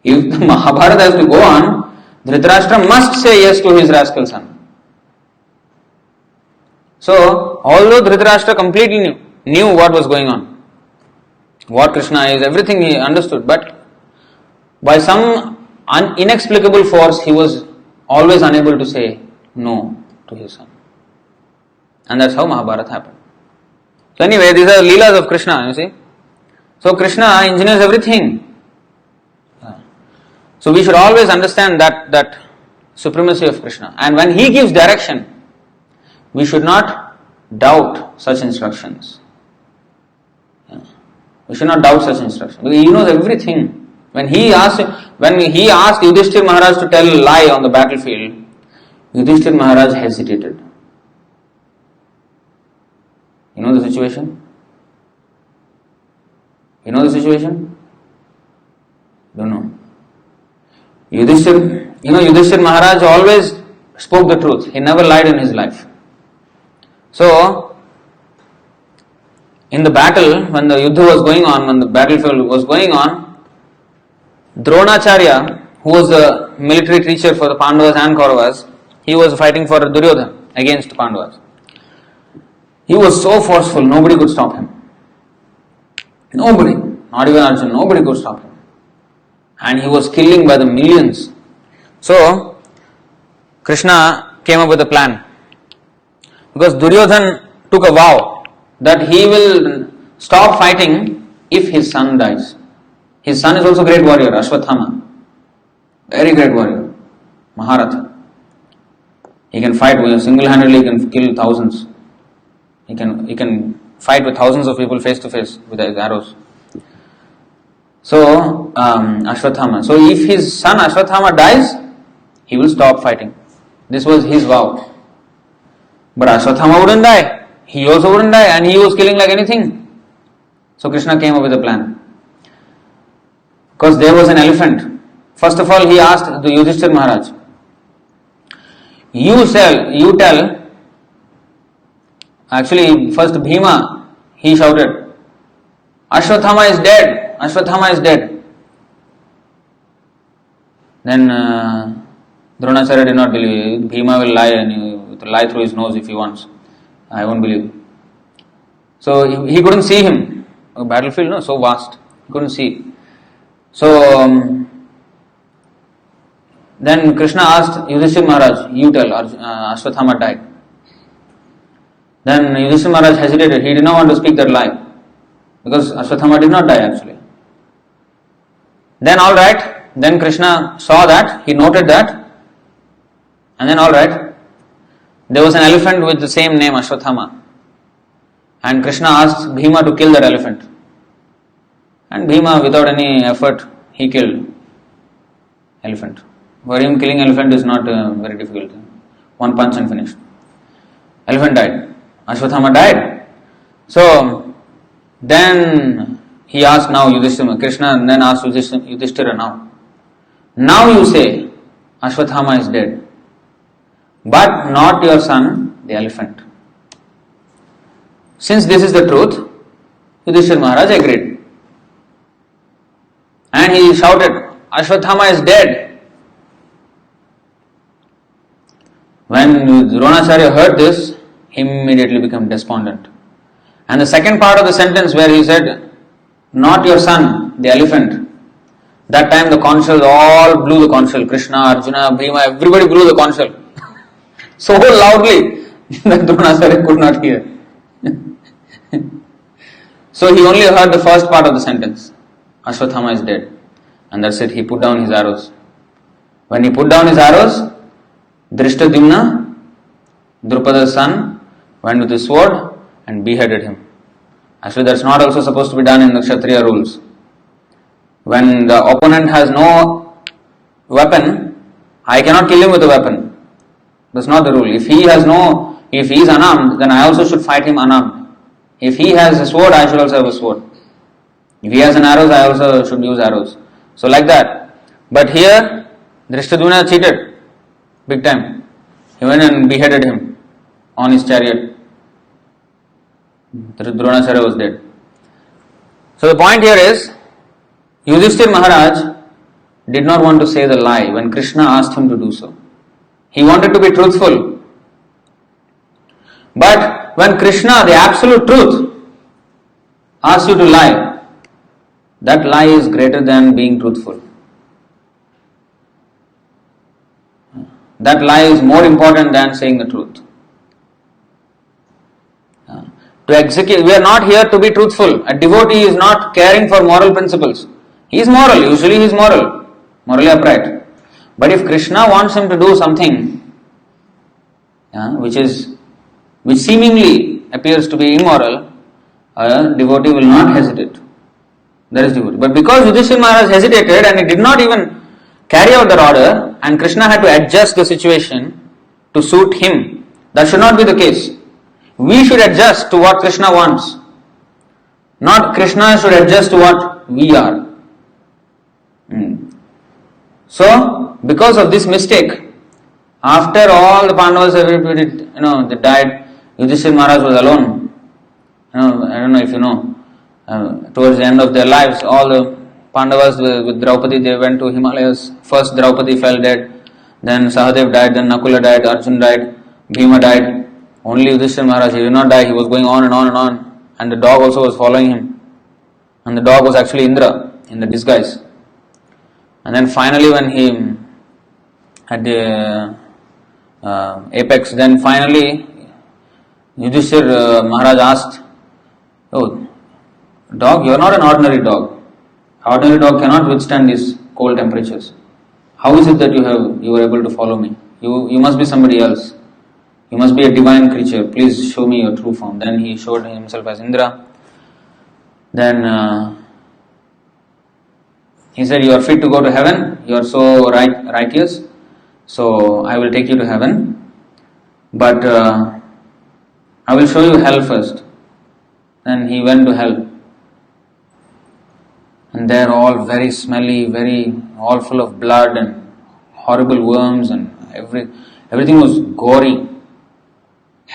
If the Mahabharata has to go on, Dhritarashtra must say yes to his rascal son. So, although Dhritarashtra completely knew what was going on, what Krishna is, everything he understood, but by some inexplicable force, he was always unable to say no to his son. And that's how Mahabharata happened. So anyway, these are Leelas of Krishna, you see. So Krishna engineers everything. So we should always understand that supremacy of Krishna. And when he gives direction, we should not doubt such instructions. We should not doubt such instructions. Because he knows everything. When he asked Yudhishthir Maharaj to tell a lie on the battlefield, Yudhishthir Maharaj hesitated. You know the situation? You know the situation? Don't know. Yudhishthir Maharaj always spoke the truth. He never lied in his life. So, in the battle, when the Yuddha was going on, when the battlefield was going on, Dronacharya, who was the military teacher for the Pandavas and Kauravas, he was fighting for Duryodhana against Pandavas. He was so forceful, nobody could stop him. Nobody, not even Arjuna, nobody could stop him. And he was killing by the millions. So, Krishna came up with a plan. Because Duryodhana took a vow that he will stop fighting if his son dies. His son is also a great warrior, Ashwathama. Very great warrior. Maharatha. He can fight single-handedly, he can kill thousands. He can fight with thousands of people face to face with his arrows. So, Ashwathama. So, if his son Ashwathama dies, he will stop fighting. This was his vow. But Ashwathama wouldn't die. He also wouldn't die, and he was killing like anything. So, Krishna came up with a plan. Because there was an elephant. First of all, he asked the Yudhishthir Maharaj, you tell, actually first Bhima, he shouted, Ashwathama is dead, Ashwathama is dead. Then Dronacharya did not believe. Bhima will lie and he will lie through his nose if he wants. I won't believe. So he couldn't see him. A battlefield, so vast. He couldn't see. So then Krishna asked Yudhishthir Maharaj, you tell, Ashwathama died. Then Yudhishthir Maharaj hesitated. He did not want to speak that lie. Because Ashwathama did not die actually. Then alright, then Krishna saw that, he noted that, and then alright, there was an elephant with the same name, Ashwathama. And Krishna asked Bhima to kill that elephant. And Bhima, without any effort, he killed elephant. For him, killing elephant is not very difficult. One punch and finished. Elephant died. Ashwathama died. So, then he asked now Yudhishthira, Krishna then asked Yudhishthira now. Now you say, Ashwathama is dead. But not your son, the elephant. Since this is the truth, Yudhishthira Maharaj agreed. And he shouted, Ashwathama is dead. When Dronacharya heard this, he immediately became despondent. And the second part of the sentence where he said, not your son, the elephant, that time the conch shells all blew the conch shell. Krishna, Arjuna, Bhima, everybody blew the conch shell. So loudly that Dronacharya could not hear. So he only heard the first part of the sentence. Ashwathama is dead. And that's it, he put down his arrows. When he put down his arrows, Drishtadyumna, Drupada's son, went with his sword and beheaded him. Actually, that's not also supposed to be done in the Kshatriya rules. When the opponent has no weapon, I cannot kill him with a weapon. That's not the rule. If he is unarmed, then I also should fight him unarmed. If he has a sword, I should also have a sword. If he has an arrows, I also should use arrows. So like that. But here, Drishtadyumna cheated big time. He went and beheaded him on his chariot. Dronacharya was dead. So the point here is, Yudhishthir Maharaj did not want to say the lie when Krishna asked him to do so. He wanted to be truthful. But when Krishna, the absolute truth, asks you to lie, that lie is greater than being truthful. That lie is more important than saying the truth. To execute, we are not here to be truthful. A devotee is not caring for moral principles. He is moral, usually he is morally upright. But if Krishna wants him to do something which seemingly appears to be immoral, a devotee will not hesitate. That is devotee. But because Yudhishthira Maharaj hesitated and he did not even carry out that order, and Krishna had to adjust the situation to suit him, that should not be the case. We should adjust to what Krishna wants. Not Krishna should adjust to what we are. So, because of this mistake, after all the Pandavas, everybody, they died, Yudhishthira Maharaj was alone. I don't know if you know, towards the end of their lives, all the Pandavas with Draupadi, they went to Himalayas. First Draupadi fell dead, then Sahadev died, then Nakula died, Arjun died, Bhima died. Only Yudhishthira Maharaj, he did not die, he was going on and on and on. And the dog also was following him. And the dog was actually Indra in the disguise. And then finally when he had the apex, then finally Yudhishthira Maharaj asked, "Oh, dog, you are not an ordinary dog. Ordinary dog cannot withstand these cold temperatures. How is it that you were able to follow me? You must be somebody else. You must be a divine creature. Please show me your true form." Then he showed himself as Indra. Then he said, "You are fit to go to heaven. You are so righteous. So I will take you to heaven. But I will show you hell first." Then he went to hell. And there all very smelly, all full of blood and horrible worms, and everything was gory.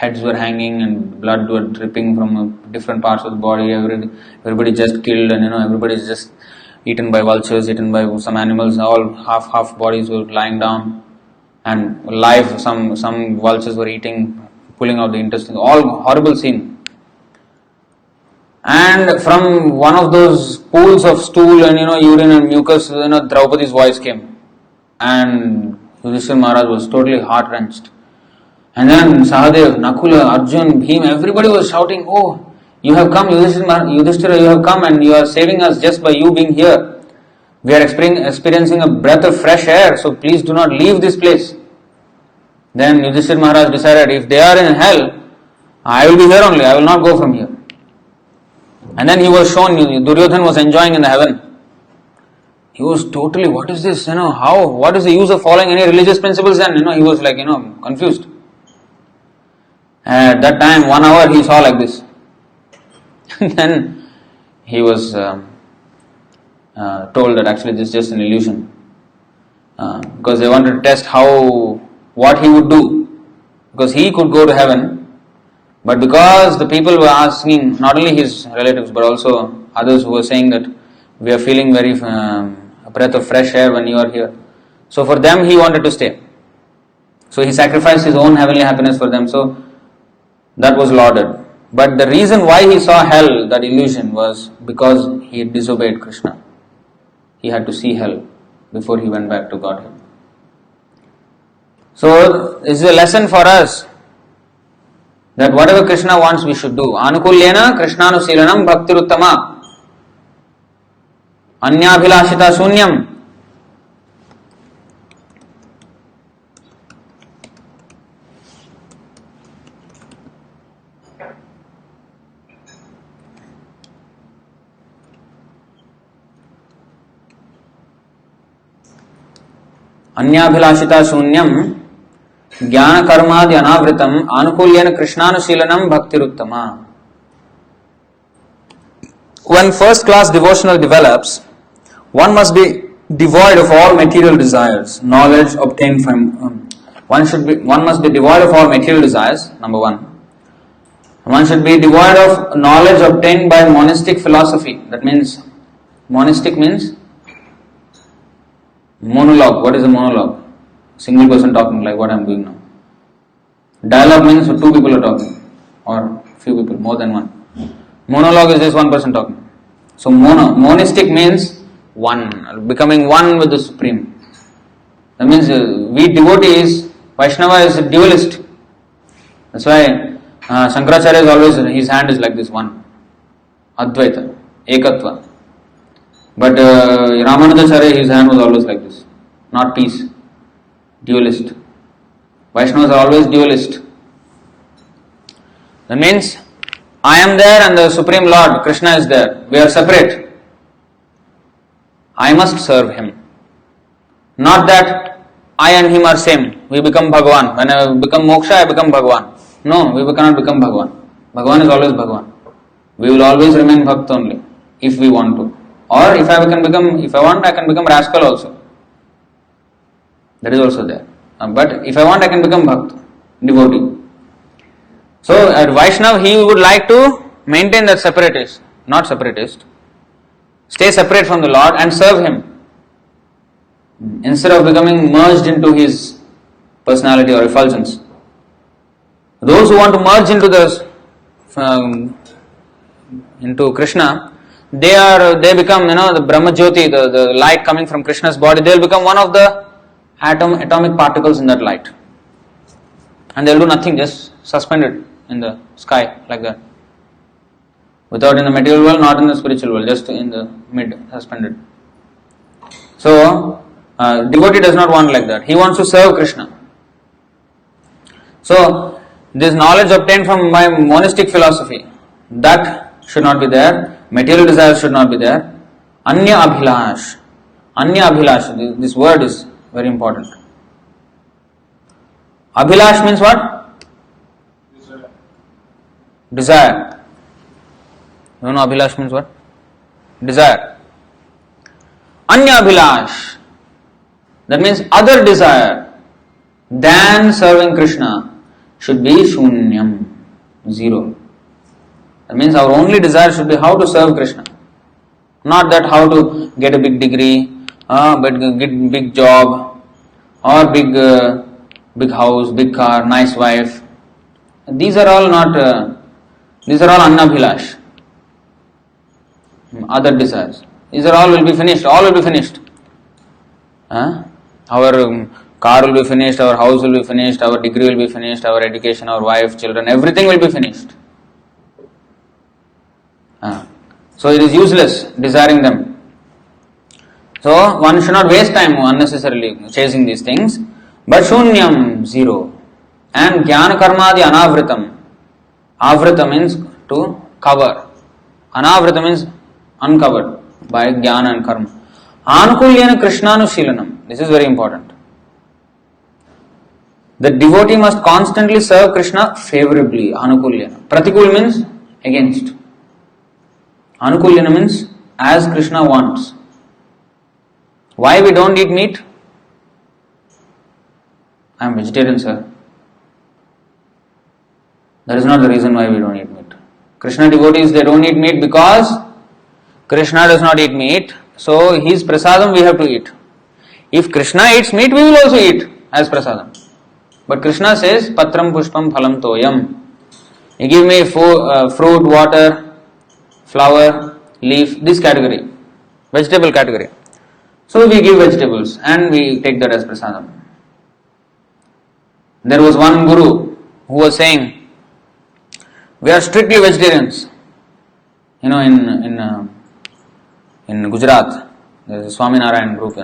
Heads were hanging and blood were dripping from different parts of the body. Everybody just killed, and everybody is just eaten by vultures, eaten by some animals. All half bodies were lying down, and live. Some vultures were eating, pulling out the intestines. All horrible scene. And from one of those pools of stool and urine and mucus, Draupadi's voice came, and Yudhishthira Maharaj was totally heart-wrenched. And then Sahadev, Nakula, Arjun, Bhima, everybody was shouting, "Oh, you have come, Yudhishthira, you have come, and you are saving us just by you being here. We are experiencing a breath of fresh air, so please do not leave this place." Then Yudhishthira Maharaj decided, if they are in hell, I will be here only, I will not go from here. And then he was shown, Duryodhan was enjoying in the heaven. He was totally, what is this, what is the use of following any religious principles then? He was like, confused. At that time, 1 hour he saw like this. Then he was told that actually this is just an illusion. Because they wanted to test what he would do. Because he could go to heaven. But because the people were asking, not only his relatives but also others who were saying that we are feeling very a breath of fresh air when you are here. So for them he wanted to stay. So he sacrificed his own heavenly happiness for them. So that was lauded. But the reason why he saw hell, that illusion, was because he disobeyed Krishna. He had to see hell before he went back to Godhead. So this is a lesson for us, that whatever Krishna wants we should do. Anukulyena Krishnanusilanam bhaktiruttama anyabhilashita sunyam. Anyabhilashita shunyam jnana karmadi anavritam anukulyena krishnanusilanam bhaktiruttama. When first class devotional develops, one must be devoid of all material desires. Knowledge obtained from one must be devoid of all material desires. Number one. One should be devoid of knowledge obtained by monastic philosophy. That means, monastic means monologue. What is a monologue? Single person talking like what I am doing now. Dialogue means two people are talking or few people, more than one. Monologue is just one person talking. So monastic means one, becoming one with the Supreme. That means we devotees, Vaishnava is a dualist. That's why Shankaracharya is always, his hand is like this one. Advaita, Ekatva. But Ramanujacharya, his hand was always like this. Not peace. Dualist. Vaishnavas are always dualist. That means, I am there and the Supreme Lord, Krishna is there. We are separate. I must serve him. Not that I and him are same. We become Bhagavan. When I become moksha, I become Bhagavan. No, we cannot become Bhagavan. Bhagavan is always Bhagavan. We will always remain Bhakta only, if we want to. Or if I want, I can become rascal also. That is also there. But if I want, I can become Bhakta, devotee. So at Vaishnav, he would like to maintain that separatist, not separatist. Stay separate from the Lord and serve him. Instead of becoming merged into his personality or effulgence. Those who want to merge into into Krishna, they become, the Brahma Jyoti, the light coming from Krishna's body, they will become one of the atomic particles in that light. And they will do nothing, just suspended in the sky like that. Without in the material world, not in the spiritual world, just in the mid, suspended. So, devotee does not want like that. He wants to serve Krishna. So, this knowledge obtained from my monastic philosophy, that should not be there. Material desires should not be there. Anya abhilash. Anya abhilash. This word is very important. Abhilash means what? Desire. You know abhilash means what? Desire. Anya abhilash. That means other desire than serving Krishna should be shunyam, zero. That means our only desire should be how to serve Krishna. Not that how to get a big degree, but get big job, or big house, big car, nice wife. These are all not, these are all annabhilash. Other desires. These are all will be finished, all will be finished. Our car will be finished, our house will be finished, our degree will be finished, our education, our wife, children, everything will be finished. So it is useless desiring them. So one should not waste time unnecessarily chasing these things. But shunyam, zero. And jnana karmadi anavritam. Avrita means to cover. Anavrita means uncovered by jnana and karma. Anukulyena krishnanusilanam. This is very important. The devotee must constantly serve Krishna favorably. Anukulyena. Pratikul means against. Anukulyena means as Krishna wants. Why we don't eat meat? I am vegetarian, sir. That is not the reason why we don't eat meat. Krishna devotees, they don't eat meat because Krishna does not eat meat. So his prasadam we have to eat. If Krishna eats meat, we will also eat as prasadam. But Krishna says, Patram Pushpam Phalam Toyam. You give me fruit, water, flower, leaf, this category, vegetable category. So we give vegetables and we take that as prasadam. There was one guru who was saying, we are strictly vegetarians. In Gujarat, there is a Swaminarayan group,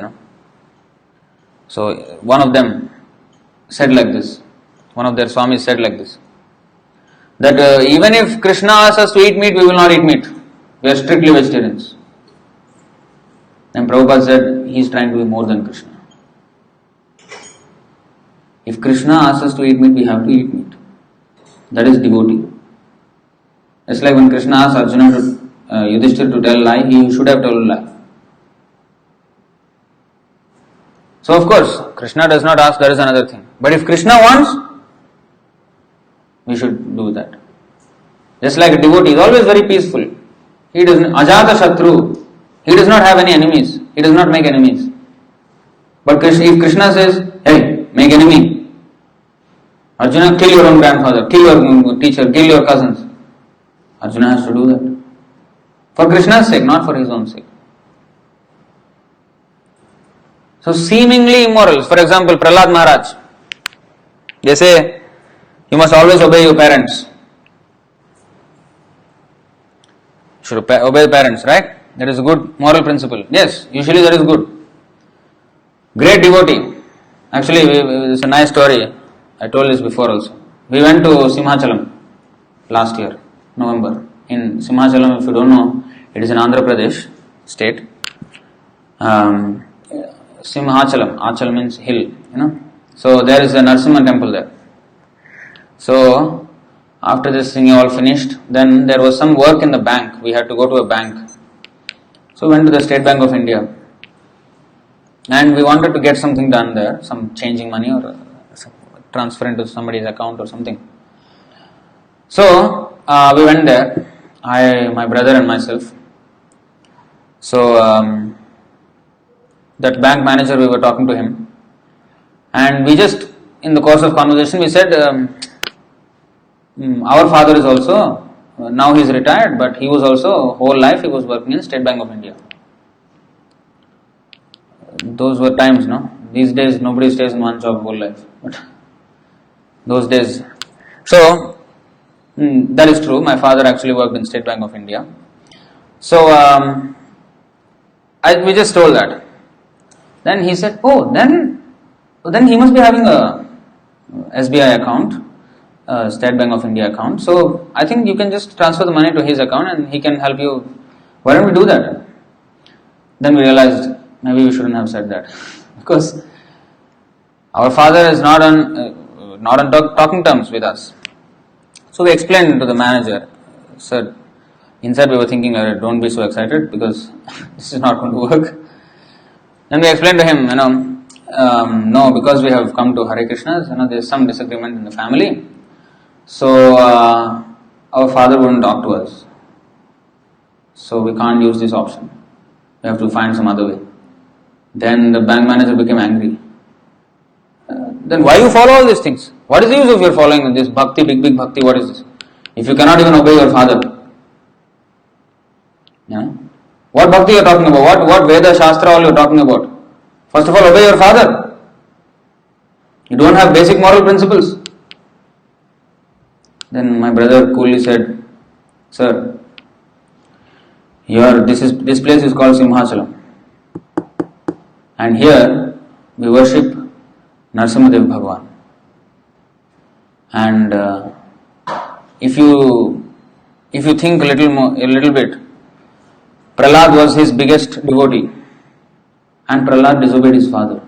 So one of them said like this, one of their Swamis said like this, that even if Krishna asks us to eat meat, we will not eat meat. We are strictly vegetarians. And Prabhupada said, he is trying to be more than Krishna. If Krishna asks us to eat meat, we have to eat meat. That is devotee. It's like when Krishna asked Arjuna to Yudhishthira to tell a lie, he should have told a lie. So of course, Krishna does not ask, that is another thing. But if Krishna wants, we should do that. Just like a devotee is always very peaceful. He doesn't, Ajata Shatru, he does not have any enemies. He does not make enemies. But if Krishna says, hey, make enemy, Arjuna, kill your own grandfather, kill your teacher, kill your cousins, Arjuna has to do that. For Krishna's sake, not for his own sake. So seemingly immoral. For example, Prahlad Maharaj, they say, you must always obey your parents. You should obey the parents, right? That is a good moral principle. Yes, usually that is good. Great devotee. Actually, it's a nice story. I told this before also. We went to Simhachalam last year, November. In Simhachalam, if you don't know, it is in Andhra Pradesh state. Simhachalam, Achal means hill, So there is a Narasimha temple there. So after this thing all finished, then there was some work in the bank. We had to go to a bank. So we went to the State Bank of India. And we wanted to get something done there, some changing money or transfer into somebody's account or something. So we went there, my brother and myself. So that bank manager, we were talking to him, and we just, in the course of conversation, we said, our father is also, now he is retired, but he was also, whole life he was working in State Bank of India. Those were times, no? These days nobody stays in one job whole life, but those days. So that is true. My father actually worked in State Bank of India. So we just told that. Then he said, oh, then he must be having a SBI account, State Bank of India account. So I think you can just transfer the money to his account and he can help you. Why don't we do that? Then we realized maybe we shouldn't have said that because our father is not on talking terms with us. So we explained to the manager, sir, inside we were thinking, don't be so excited because this is not going to work. Then we explained to him, no, because we have come to Hare Krishna's, there is some disagreement in the family. So our father wouldn't talk to us. So we can't use this option. We have to find some other way. Then the bank manager became angry. Then why you follow all these things? What is the use of your following this bhakti, big bhakti? What is this? If you cannot even obey your father. What bhakti you are talking about? What Veda, Shastra all you are talking about? First of all, obey your father. You don't have basic moral principles. Then my brother coolly said, sir, this place is called Simhachalam. And here we worship Narasimhadev Bhagavan. And if you think a little bit, Prahlad was his biggest devotee, and Prahlad disobeyed his father.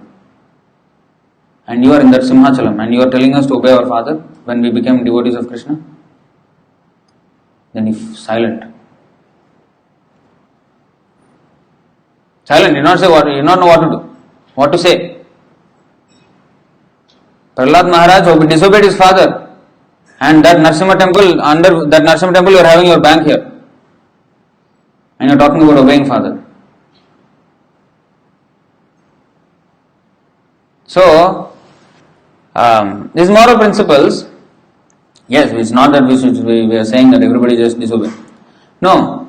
And you are in that Simhachalam, and you are telling us to obey our father when we became devotees of Krishna. Then he silent. Silent, did not say what, he did not know what to do, what to say. Prahlad Maharaj disobeyed his father, and that Narasimha temple, under that Narasimha temple you are having your bank here. And you are talking about obeying father. So, these moral principles, yes, it's not that we are saying that everybody just disobey. No.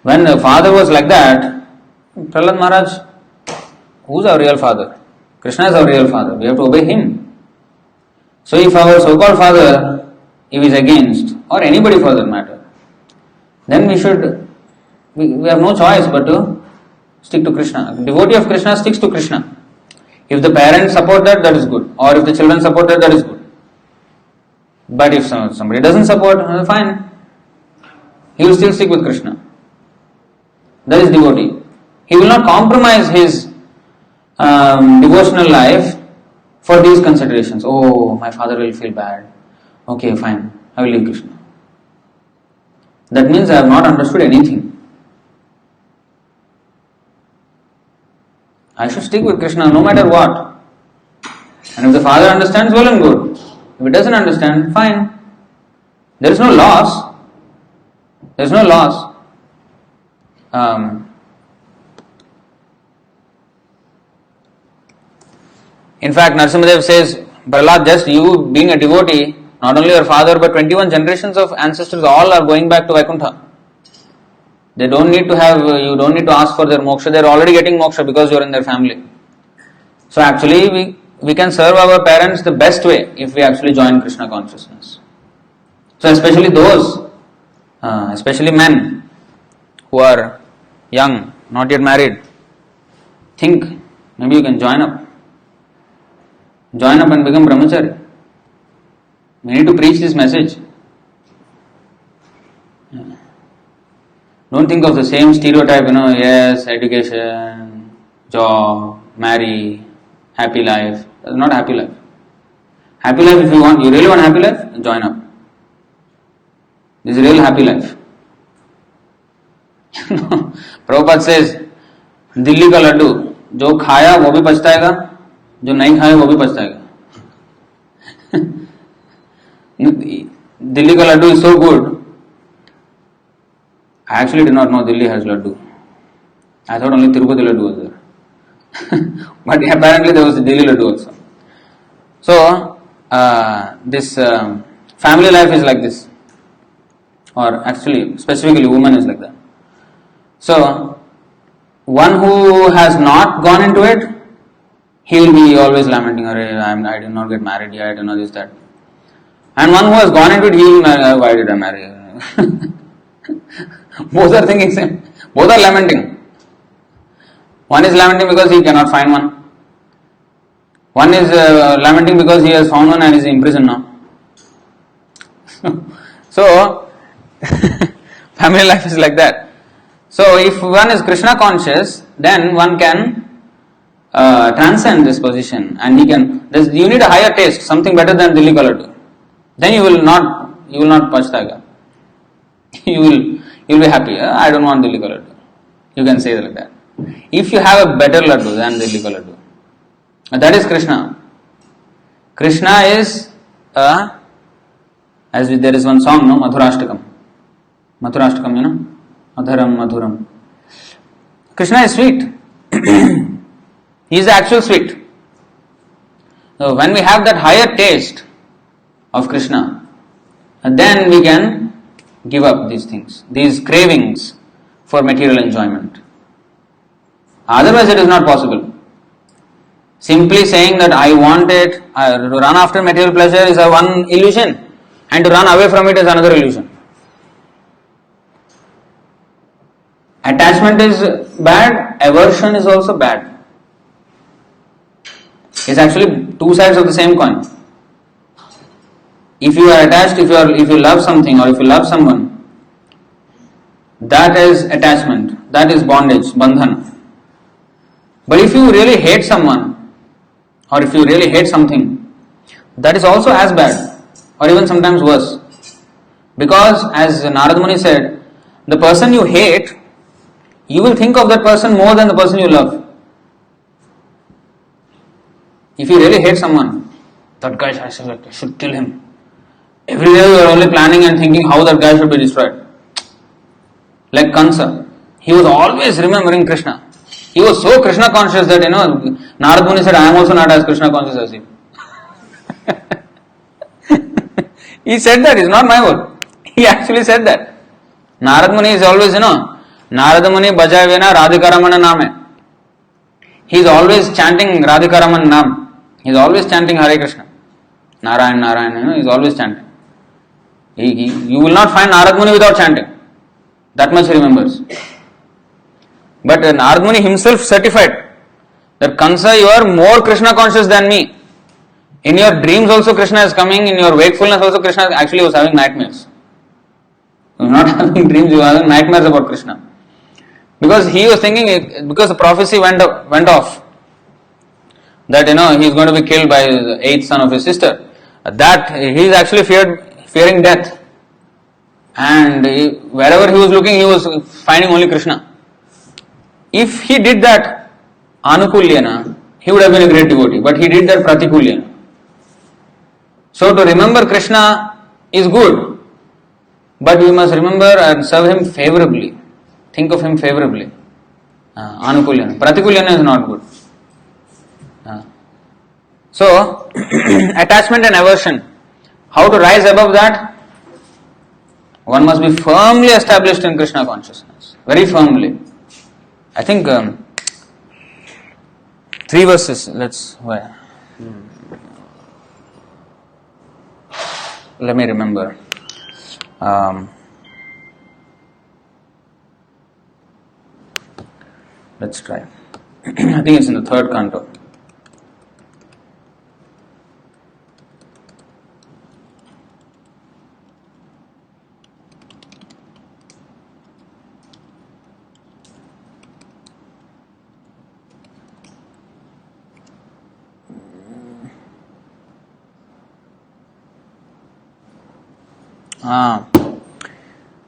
When the father was like that, Prahlad Maharaj, who's our real father? Krishna is our real father. We have to obey him. So if our so-called father, if is against, or anybody for that matter, then we have no choice but to stick to Krishna. A devotee of Krishna sticks to Krishna. If the parents support that, that is good. Or if the children support that, that is good. But if somebody doesn't support, fine. He will still stick with Krishna. That is devotee. He will not compromise his devotional life for these considerations. Oh, my father will feel bad. Okay, fine, I will leave Krishna. That means I have not understood anything. I should stick with Krishna no matter what. And if the father understands, well and good. If he doesn't understand, fine. There is no loss. There is no loss. In fact, Narasimhadev says, Prahlad, just you being a devotee, not only your father but 21 generations of ancestors all are going back to Vaikuntha. They don't need to have, you don't need to ask for their moksha, they are already getting moksha because you are in their family. So actually we can serve our parents the best way if we actually join Krishna consciousness. So especially those, especially men who are young, not yet married, think maybe you can join up. Join up and become brahmachari. We need to preach this message. Don't think of the same stereotype, yes, education, job, marry, happy life. That's not happy life. Happy life, if you really want happy life, join up. This is real happy life. Prabhupada says, Delhi का लड्डू जो खाया वो भी पछताएगा, जो नहीं खाया वो भी पछताएगा. Delhi ka laddu is so good. I actually did not know Delhi has laddu. I thought only Tirupati laddu was there. But apparently there was a Delhi laddu also. So, this family life is like this. Or actually, specifically woman is like that. So, one who has not gone into it, he will be always lamenting, I did not get married yet, this, that. And one who has gone into it, he will, why did I marry? Both are thinking same. Both are lamenting. One is lamenting because he cannot find one. One is lamenting because he has found one and is in prison now. So, family life is like that. So, if one is Krishna conscious, then one can transcend this position and you need a higher taste, something better than Delhi ka laddu. Then you will not pachtaga. You will be happy. I don't want Delhi ka laddu. You can say like that. If you have a better laddu than Delhi ka laddu, that is Krishna. Krishna is as there is one song, Madhurashtakam. Madhurashtakam, Madhuram, Madhuram. Krishna is sweet. He is the actual sweet. So when we have that higher taste of Krishna, then we can give up these things, these cravings for material enjoyment. Otherwise it is not possible. Simply saying that I want it, to run after material pleasure is one illusion, and to run away from it is another illusion. Attachment is bad, aversion is also bad. It's actually two sides of the same coin. If you are attached, if you love something or if you love someone, that is attachment, that is bondage, bandhana. But if you really hate someone or if you really hate something, that is also as bad or even sometimes worse. Because as Narad Muni said, the person you hate, you will think of that person more than the person you love. If you really hate someone, that guy, I should kill him. Every day you are only planning and thinking how that guy should be destroyed. Like Kansa, he was always remembering Krishna. He was so Krishna conscious that, Narad Muni said, I am also not as Krishna conscious as him. He said that, it's not my word. He actually said that. Narad Muni is always, Narad Muni Bajai Vena Radhikaramana Name. He is always chanting Radhikaraman Nam. He is always chanting Hare Krishna. Narayan, Narayan, he is always chanting. You will not find Narad Muni without chanting. That much he remembers. But Narad Muni himself certified that Kansa, you are more Krishna conscious than me. In your dreams also Krishna is coming, in your wakefulness also Krishna actually was having nightmares. He was not having dreams, he was having nightmares about Krishna. Because he was thinking, because the prophecy went off. that he is going to be killed by the eighth son of his sister. That he is actually fearing death, and wherever he was looking, he was finding only Krishna. If he did that anukulyana, he would have been a great devotee, but he did that pratikulyana. So to remember Krishna is good, but we must remember and serve him favorably. Think of him favorably. Anukulyana. Pratikulyana is not good. So, attachment and aversion. How to rise above that? One must be firmly established in Krishna consciousness. Very firmly. I think 3 verses. Let me remember. Let's try. I think it's in the 3rd canto.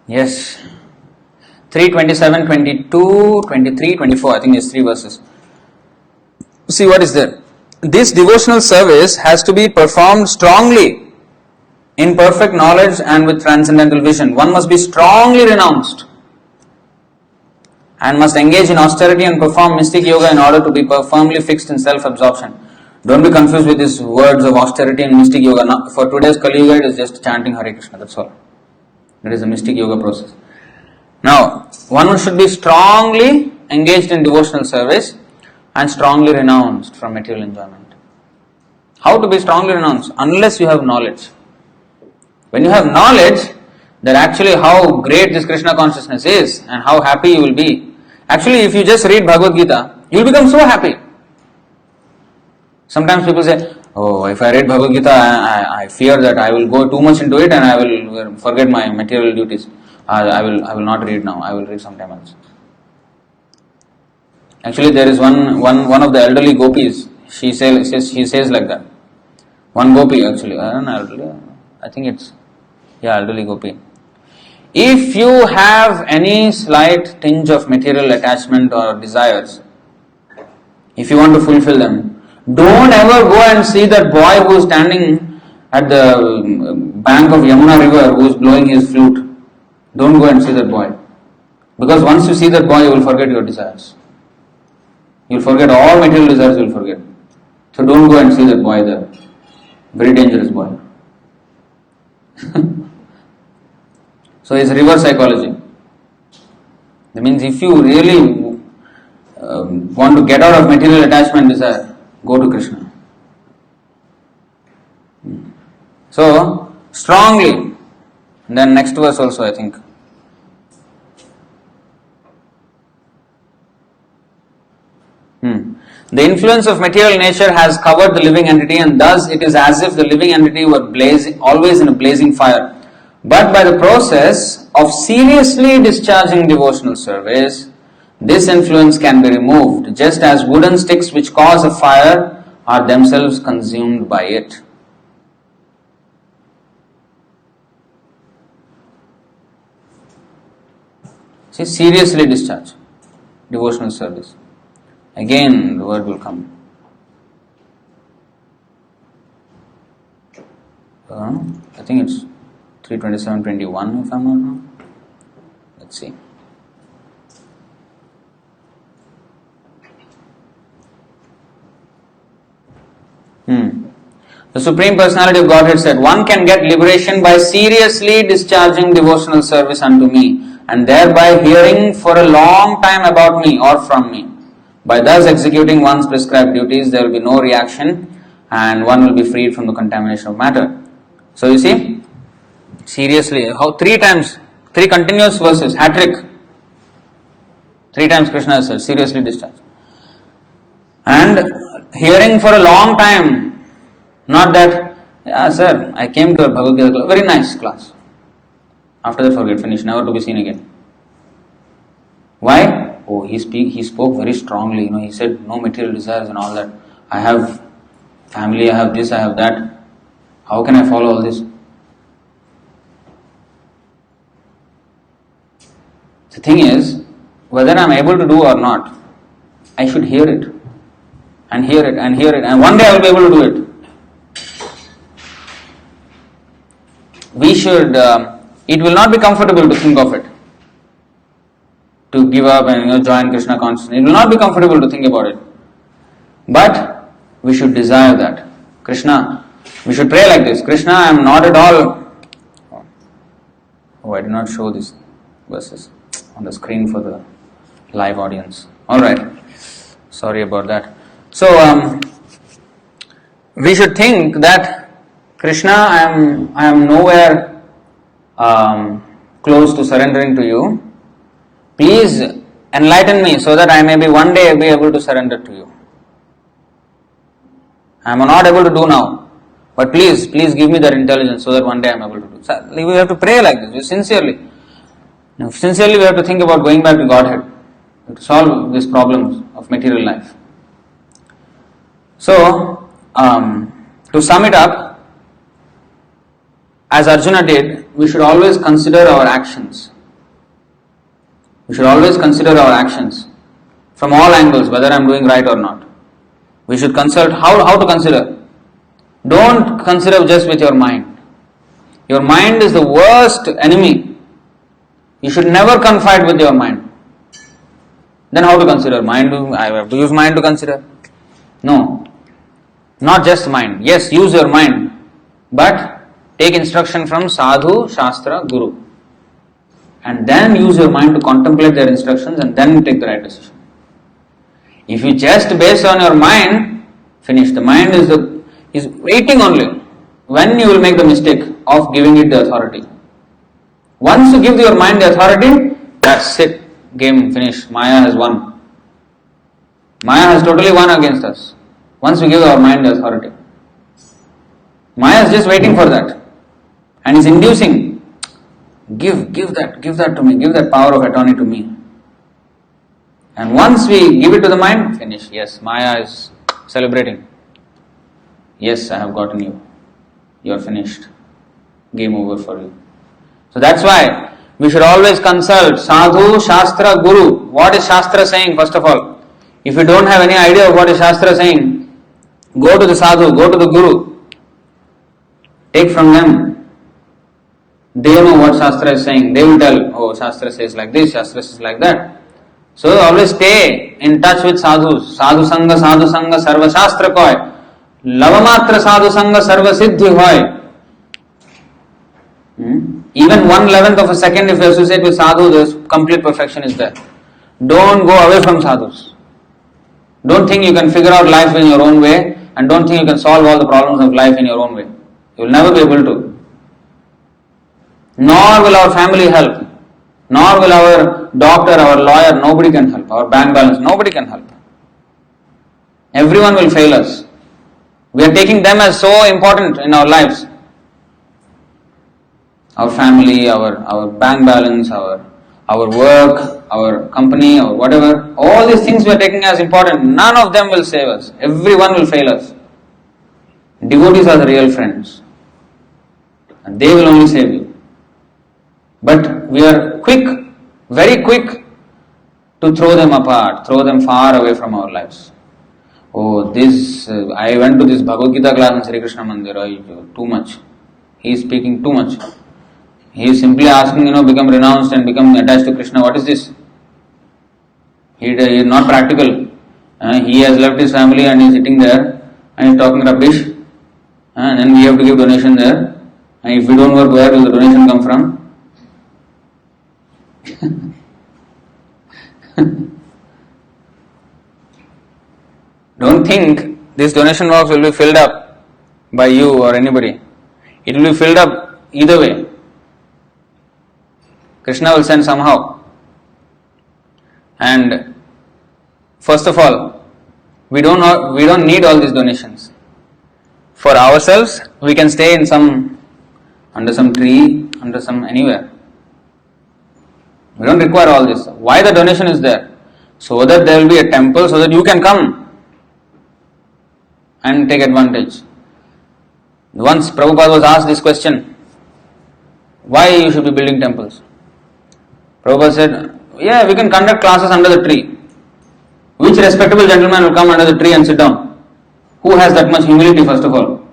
Yes. 3, 27, 22, 23, 24. I think it's 3 verses. See what is there. This devotional service has to be performed strongly in perfect knowledge and with transcendental vision. One must be strongly renounced and must engage in austerity and perform mystic yoga in order to be firmly fixed in self-absorption. Don't be confused with these words of austerity and mystic yoga. Now, for today's Kali Yuga, it is just chanting Hare Krishna, that's all. That is a mystic yoga process. Now, one should be strongly engaged in devotional service and strongly renounced from material enjoyment. How to be strongly renounced? Unless you have knowledge. When you have knowledge that actually how great this Krishna consciousness is and how happy you will be. Actually, if you just read Bhagavad Gita, you will become so happy. Sometimes people say, oh, if I read Bhagavad Gita, I fear that I will go too much into it and I will forget my material duties. I will not read now. I will read sometime else. Actually, there is one of the elderly gopis. She says like that. One gopi actually. I think it's elderly gopi. If you have any slight tinge of material attachment or desires, if you want to fulfill them, don't ever go and see that boy who is standing at the bank of Yamuna river who is blowing his flute. Don't go and see that boy. Because once you see that boy, you will forget your desires. You will forget all material desires, you will forget. So don't go and see that boy there. Very dangerous boy. So it's reverse psychology. That means if you really want to get out of material attachment desire, go to Krishna. So, strongly. And then next verse also I think. The influence of material nature has covered the living entity, and thus it is as if the living entity were always in a blazing fire. But by the process of seriously discharging devotional service, this influence can be removed, just as wooden sticks which cause a fire are themselves consumed by it. See, seriously discharge devotional service. Again, the word will come. I think it's 3:27:21 if I'm not wrong. Let's see. The Supreme Personality of Godhead said, one can get liberation by seriously discharging devotional service unto me, and thereby hearing for a long time about me or from me. By thus executing one's prescribed duties, there will be no reaction and one will be freed from the contamination of matter. So you see, seriously, how 3 continuous verses, hat-trick. 3 times Krishna has said, seriously discharge. And hearing for a long time, not that, yeah sir, I came to a Bhagavad Gita class, very nice class. After that forget, finish, never to be seen again. Why? Oh, he spoke very strongly, he said no material desires and all that. I have family, I have this, I have that. How can I follow all this? The thing is, whether I am able to do or not, I should hear it and hear it and hear it, and one day I will be able to do it. We should, it will not be comfortable to think of it, to give up and join Krishna consciousness. It will not be comfortable to think about it. But we should desire that. Krishna, we should pray like this. Krishna, I am not at all. Oh, I did not show these verses on the screen for the live audience. Alright. Sorry about that. So, we should think that Krishna, I am nowhere close to surrendering to you. Please enlighten me so that I may be one day be able to surrender to you. I am not able to do now, but please give me that intelligence so that one day I am able to do. So we have to pray like this, sincerely. Sincerely we have to think about going back to Godhead to solve these problems of material life. So, to sum it up, as Arjuna did, we should always consider our actions. We should always consider our actions from all angles, whether I am doing right or not. We should consult how to consider. Don't consider just with your mind. Your mind is the worst enemy. You should never confide with your mind. Then how to consider? Mind, I have to use mind to consider. No. Not just mind. Yes, use your mind. But take instruction from Sadhu, Shastra, Guru. And then use your mind to contemplate their instructions and then take the right decision. If you just base on your mind, finish. The mind is waiting only when you will make the mistake of giving it the authority. Once you give your mind the authority, that's it. Game finished. Maya has won. Maya has totally won against us. Once we give our mind the authority. Maya is just waiting for that. And is inducing. Give that to me. Give that power of attorney to me. And once we give it to the mind, finish. Yes, Maya is celebrating. Yes, I have gotten you. You are finished. Game over for you. So that's why we should always consult Sadhu, Shastra, Guru. What is Shastra saying first of all? If you don't have any idea of what is Shastra saying, go to the Sadhu, go to the Guru. Take from them. They know what Shastra is saying. They will tell, oh, Shastra says like this, Shastra says like that. So always stay in touch with sadhus. Sadhu Sangha, Sarva Shastra Koy. Lavamatra Sadhu Sangha, Sarva Siddhi Hoy. Even 1/11th of a second if you associate with sadhu, there's complete perfection is there. Don't go away from sadhus. Don't think you can figure out life in your own way and don't think you can solve all the problems of life in your own way. You will never be able to. Nor will our family help. Nor will our doctor, our lawyer, nobody can help. Our bank balance, nobody can help. Everyone will fail us. We are taking them as so important in our lives. Our family, our bank balance, our work, our company, or whatever. All these things we are taking as important. None of them will save us. Everyone will fail us. Devotees are the real friends. And they will only save you. But we are quick, very quick to throw them apart, throw them far away from our lives. Oh, I went to this Bhagavad Gita class in Sri Krishna Mandir, too much. He is speaking too much. He is simply asking, become renounced and become attached to Krishna. What is this? He is not practical. He has left his family and he is sitting there and he is talking rubbish. And then we have to give donation there. And if we don't work, where will the donation come from? Don't think this donation box will be filled up by you or anybody. It will be filled up either way. Krishna will send somehow. And first of all, we don't need all these donations. For ourselves, we can stay in under some tree, anywhere. We don't require all this. Why the donation is there? So that there will be a temple, so that you can come. and take advantage. Once Prabhupada was asked this question, why you should be building temples? Prabhupada said, yeah, we can conduct classes under the tree. Which respectable gentleman will come under the tree and sit down? Who has that much humility, first of all?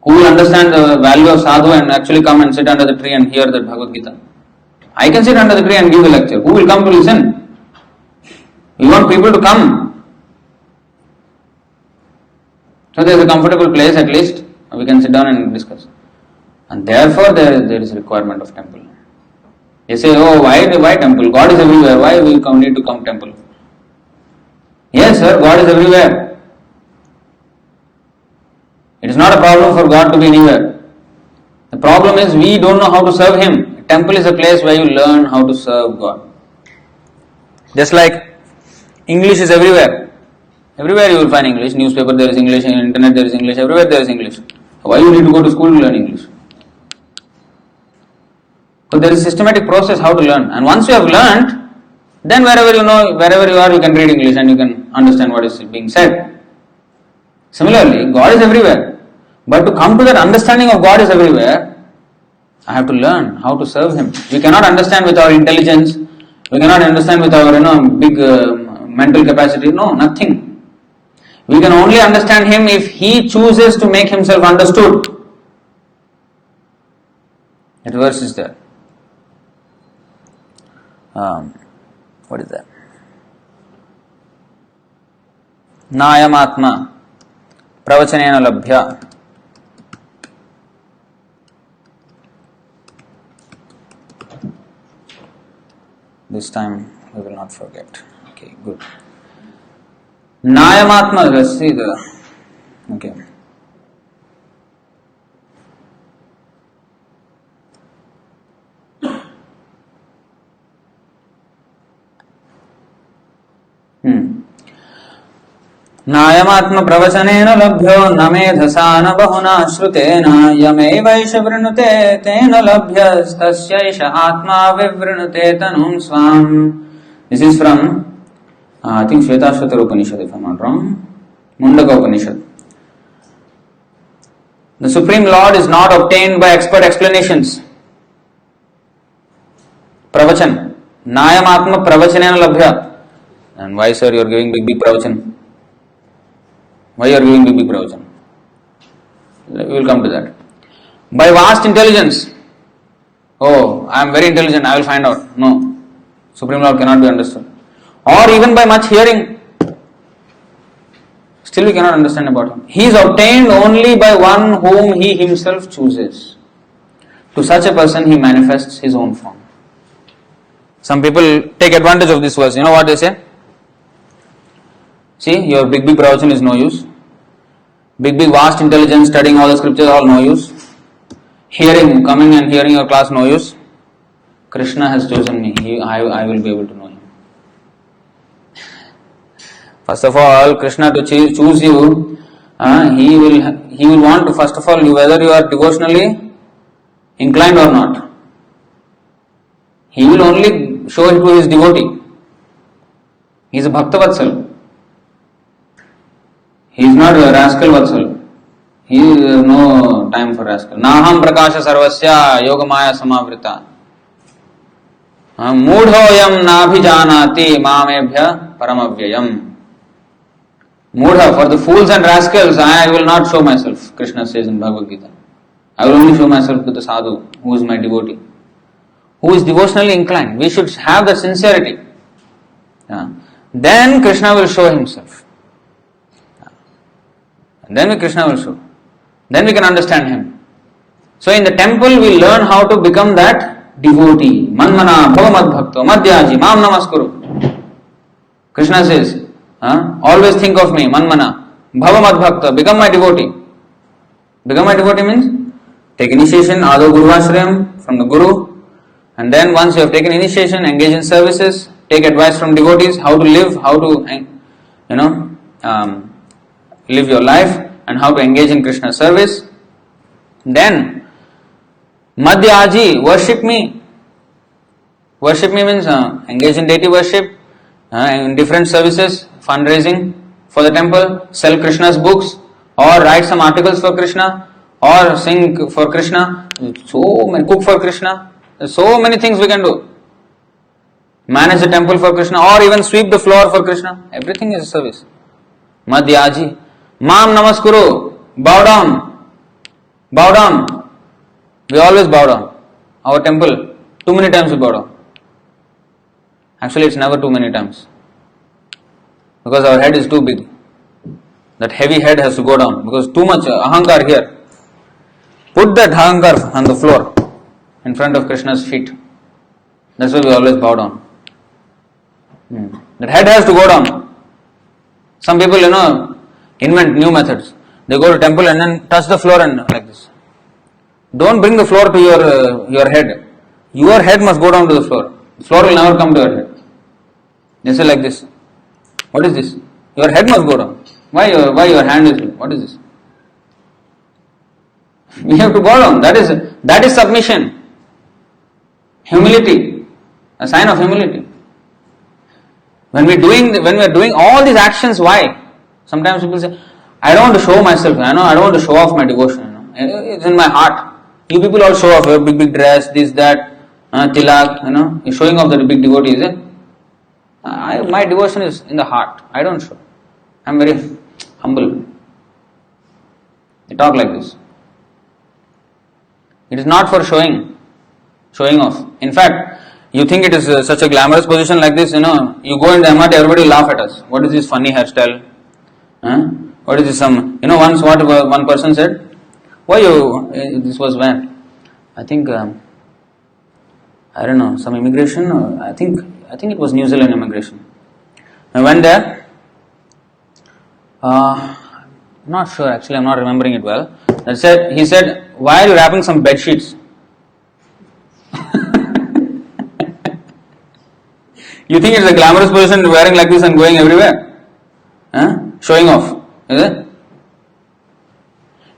Who will understand the value of sadhu and actually come and sit under the tree and hear the Bhagavad Gita? I can sit under the tree and give a lecture. Who will come to listen? We want people to come. So there is a comfortable place at least. We can sit down and discuss. And therefore there is requirement of temple. They say, oh, why temple? God is everywhere. Why we need to come temple? Yes, sir, God is everywhere. It is not a problem for God to be anywhere. The problem is we don't know how to serve Him. A temple is a place where you learn how to serve God. Just like English is everywhere. Everywhere you will find English. Newspaper there is English, internet there is English, everywhere there is English. Why you need to go to school to learn English? So there is a systematic process how to learn. And once you have learned, then wherever you are, you can read English and you can understand what is being said. Similarly, God is everywhere. But to come to that understanding of God is everywhere, I have to learn how to serve Him. We cannot understand with our intelligence. We cannot understand with our big mental capacity. No, nothing. We can only understand Him if He chooses to make Himself understood. That verse is there. What is that? Nayamatma pravachanena labhya. This time we will not forget. Okay, good. Nayamatma, let's see the. Okay. नायमात्म प्रवचनेन लभ्यो न मेधसा न बहुना श्रुतेन यमैवैष वृणुते तेन लभ्यस्तस्यैष आत्मा विवृणुते तनुं स्वाम. This is from I think Shvetashvatara Upanishad, if I am not wrong. Mundaka Upanishad. The Supreme Lord is not obtained by expert explanations. Pravachan. Nayamatma pravachanena labhya. And why, sir, you are giving big pravachan? Why you are giving big pravachan? We will come to that. By vast intelligence. Oh, I am very intelligent, I will find out. No. Supreme Lord cannot be understood. Or even by much hearing. Still we cannot understand about Him. He is obtained only by one whom He Himself chooses. To such a person He manifests His own form. Some people take advantage of this verse. You know what they say? See, your big pravachan is no use. Big vast intelligence, studying all the scriptures, all no use. Hearing, coming and hearing your class, no use. Krishna has chosen me. I will be able to know Him. First of all, Krishna to choose you, He will want to first of all whether you are devotionally inclined or not. He will only show it to His devotee. He is a Bhakta Vatsal. He is not a rascal Vatsal. He has no time for rascal. Naham prakasha sarvasya yogamaya samavrita. Mudhoyam nabhijanati mamebhya paramavyayam. Mudha, for the fools and rascals, I will not show myself, Krishna says in Bhagavad Gita. I will only show myself to the sadhu, who is my devotee, who is devotionally inclined. We should have the sincerity. Then Krishna will show Himself. Then Krishna will show. Then we can understand Him. So in the temple we learn how to become that devotee. Manmana bhavamad bhakto madhyaji mam namaskuru. Krishna says, always think of me, manmana bhavamad bhakta, become my devotee. Become my devotee means take initiation, ado guruvashrayam from the guru, and then once you have taken initiation, engage in services, take advice from devotees, how to live, how to live your life and how to engage in Krishna service. Then madhyaji, worship me. Worship me means engage in deity worship, in different services, fundraising for the temple, sell Krishna's books, or write some articles for Krishna, or sing for Krishna, cook for Krishna. There's so many things we can do. Manage the temple for Krishna, or even sweep the floor for Krishna. Everything is service. Madhyaji. Mam namaskuru. Bow down. Bow down. We always bow down. Our temple, too many times we bow down. Actually, it's never too many times. Because our head is too big. That heavy head has to go down. Because too much ahankar here. Put that ahankar on the floor in front of Krishna's feet. That's why we always bow down. That head has to go down. Some people, invent new methods. They go to temple and then touch the floor and like this. Don't bring the floor to your head. Your head must go down to the floor. The floor will never come to your head. They say like this. What is this? Your head must go down. Why your hand is? What is this? We have to go down. That is submission. Humility. A sign of humility. When we are doing all these actions, why? Sometimes people say, I don't want to show myself. I don't want to show off my devotion. It's in my heart. You people all show off your big dress, this, that, tilak. You're showing off that big devotee, is it? My devotion is in the heart. I don't show. I'm very humble. I talk like this. It is not for showing off. In fact, you think it is such a glamorous position like this, you go in the MRT, everybody laugh at us. What is this funny hairstyle? What is this once what one person said, this was when? I think, I don't know, some immigration, or I think it was New Zealand immigration. I went there, not sure actually, I'm not remembering it well. He said, why are you wrapping some bed sheets? You think it's a glamorous position wearing like this and going everywhere? Showing off, is it?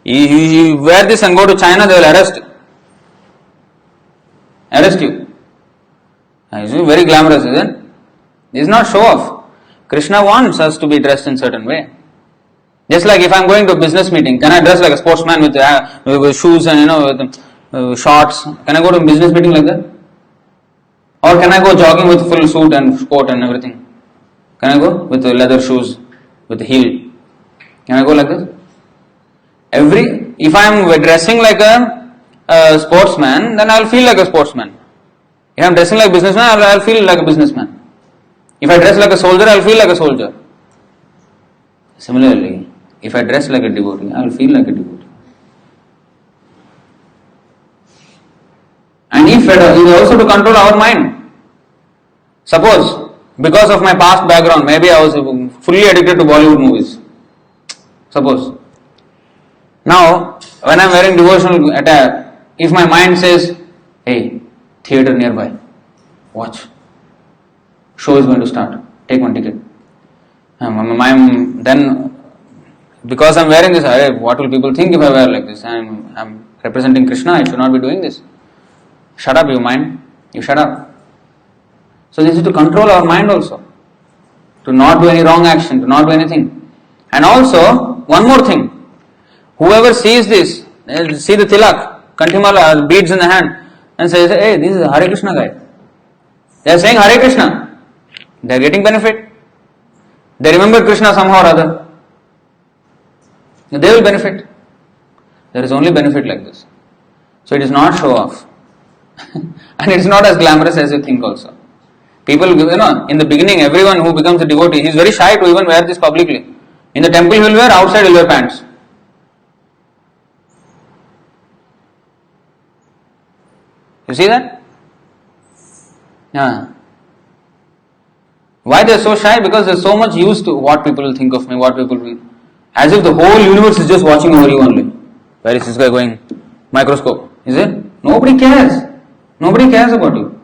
You wear this and go to China, they will arrest you. It's very glamorous, is it? It's not show off. Krishna wants us to be dressed in certain way. Just like if I am going to a business meeting, can I dress like a sportsman with shoes and with shorts? Can I go to a business meeting like that? Or can I go jogging with full suit and coat and everything? Can I go with leather shoes, with heel? Can I go like this? If I am dressing like a sportsman, then I will feel like a sportsman. If I am dressing like a businessman, I will feel like a businessman. If I dress like a soldier, I will feel like a soldier. Similarly, if I dress like a devotee, I will feel like a devotee. And if it is also to control our mind. Suppose, because of my past background, maybe I was fully addicted to Bollywood movies. Suppose. Now, when I am wearing devotional attire, if my mind says, hey, theatre nearby, watch, show is going to start, take one ticket. Then, because I am wearing this, what will people think if I wear like this? I am representing Krishna, I should not be doing this. Shut up, you mind. You shut up. So this is to control our mind also. To not do any wrong action, to not do anything. And also, one more thing. Whoever sees this, see the tilak, kantimala, beads in the hand, and says, hey, this is a Hare Krishna guy. They are saying Hare Krishna. They are getting benefit. They remember Krishna somehow or other. They will benefit. There is only benefit like this. So it is not show off. And it is not as glamorous as you think also. People, in the beginning, everyone who becomes a devotee, he is very shy to even wear this publicly. In the temple he will wear, outside he will wear pants. You see that? Yeah. Why they are so shy? Because they are so much used to what people will think of me, what people will. As if the whole universe is just watching over you only. Where is this guy going? Microscope. Is it? Nobody cares. Nobody cares about you.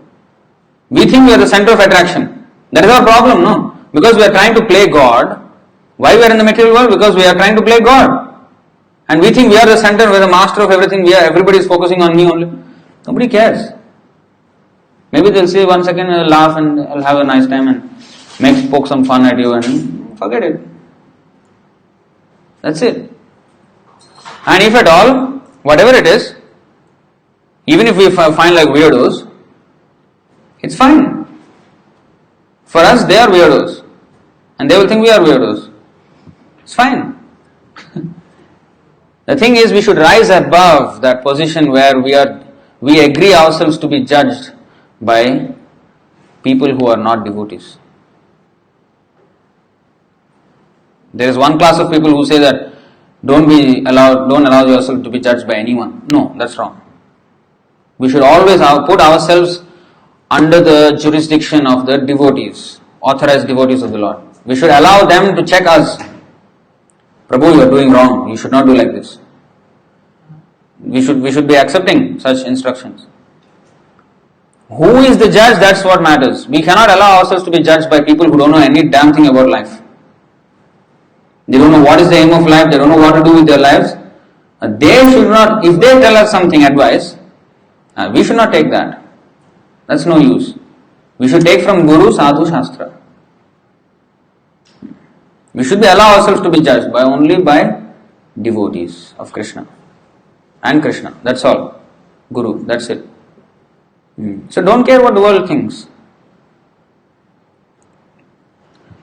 We think we are the center of attraction. That is our problem, no? Because we are trying to play God. Why we are in the material world? Because we are trying to play God. And we think we are the center, we are the master of everything. Everybody is focusing on me only. Nobody cares. Maybe they'll say 1 second, I'll laugh and I'll have a nice time and poke some fun at you and forget it. That's it. And if at all, whatever it is, even if we find like weirdos, it's fine. For us, they are weirdos. And they will think we are weirdos. It's fine. The thing is, we should rise above that position where we agree ourselves to be judged by people who are not devotees. There is one class of people who say that don't allow yourself to be judged by anyone. No, that's wrong. We should always put ourselves under the jurisdiction of the devotees, authorized devotees of the Lord. We should allow them to check us. Prabhu, you are doing wrong. You should not do like this. We should be accepting such instructions. Who is the judge? That's what matters. We cannot allow ourselves to be judged by people who don't know any damn thing about life. They don't know what is the aim of life. They don't know what to do with their lives. They should not, if they tell us something, advice, we should not take that. That's no use. We should take from Guru, Sadhu, Shastra. We should allow ourselves to be judged only by devotees of Krishna. And Krishna. That's all. Guru. That's it. So don't care what the world thinks.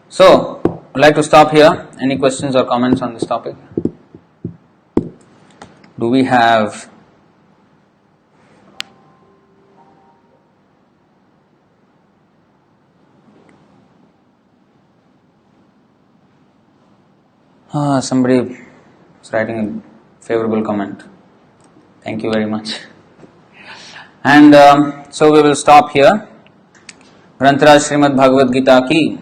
So, I'd like to stop here. Any questions or comments on this topic? Do we have somebody is writing a favorable comment. Thank you very much. And so we will stop here. Grantaraj Srimad Bhagavad Gita ki,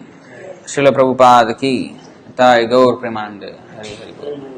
Srila Prabhupada ki, Nitai Gaur Premanande. Hari Hari Bol.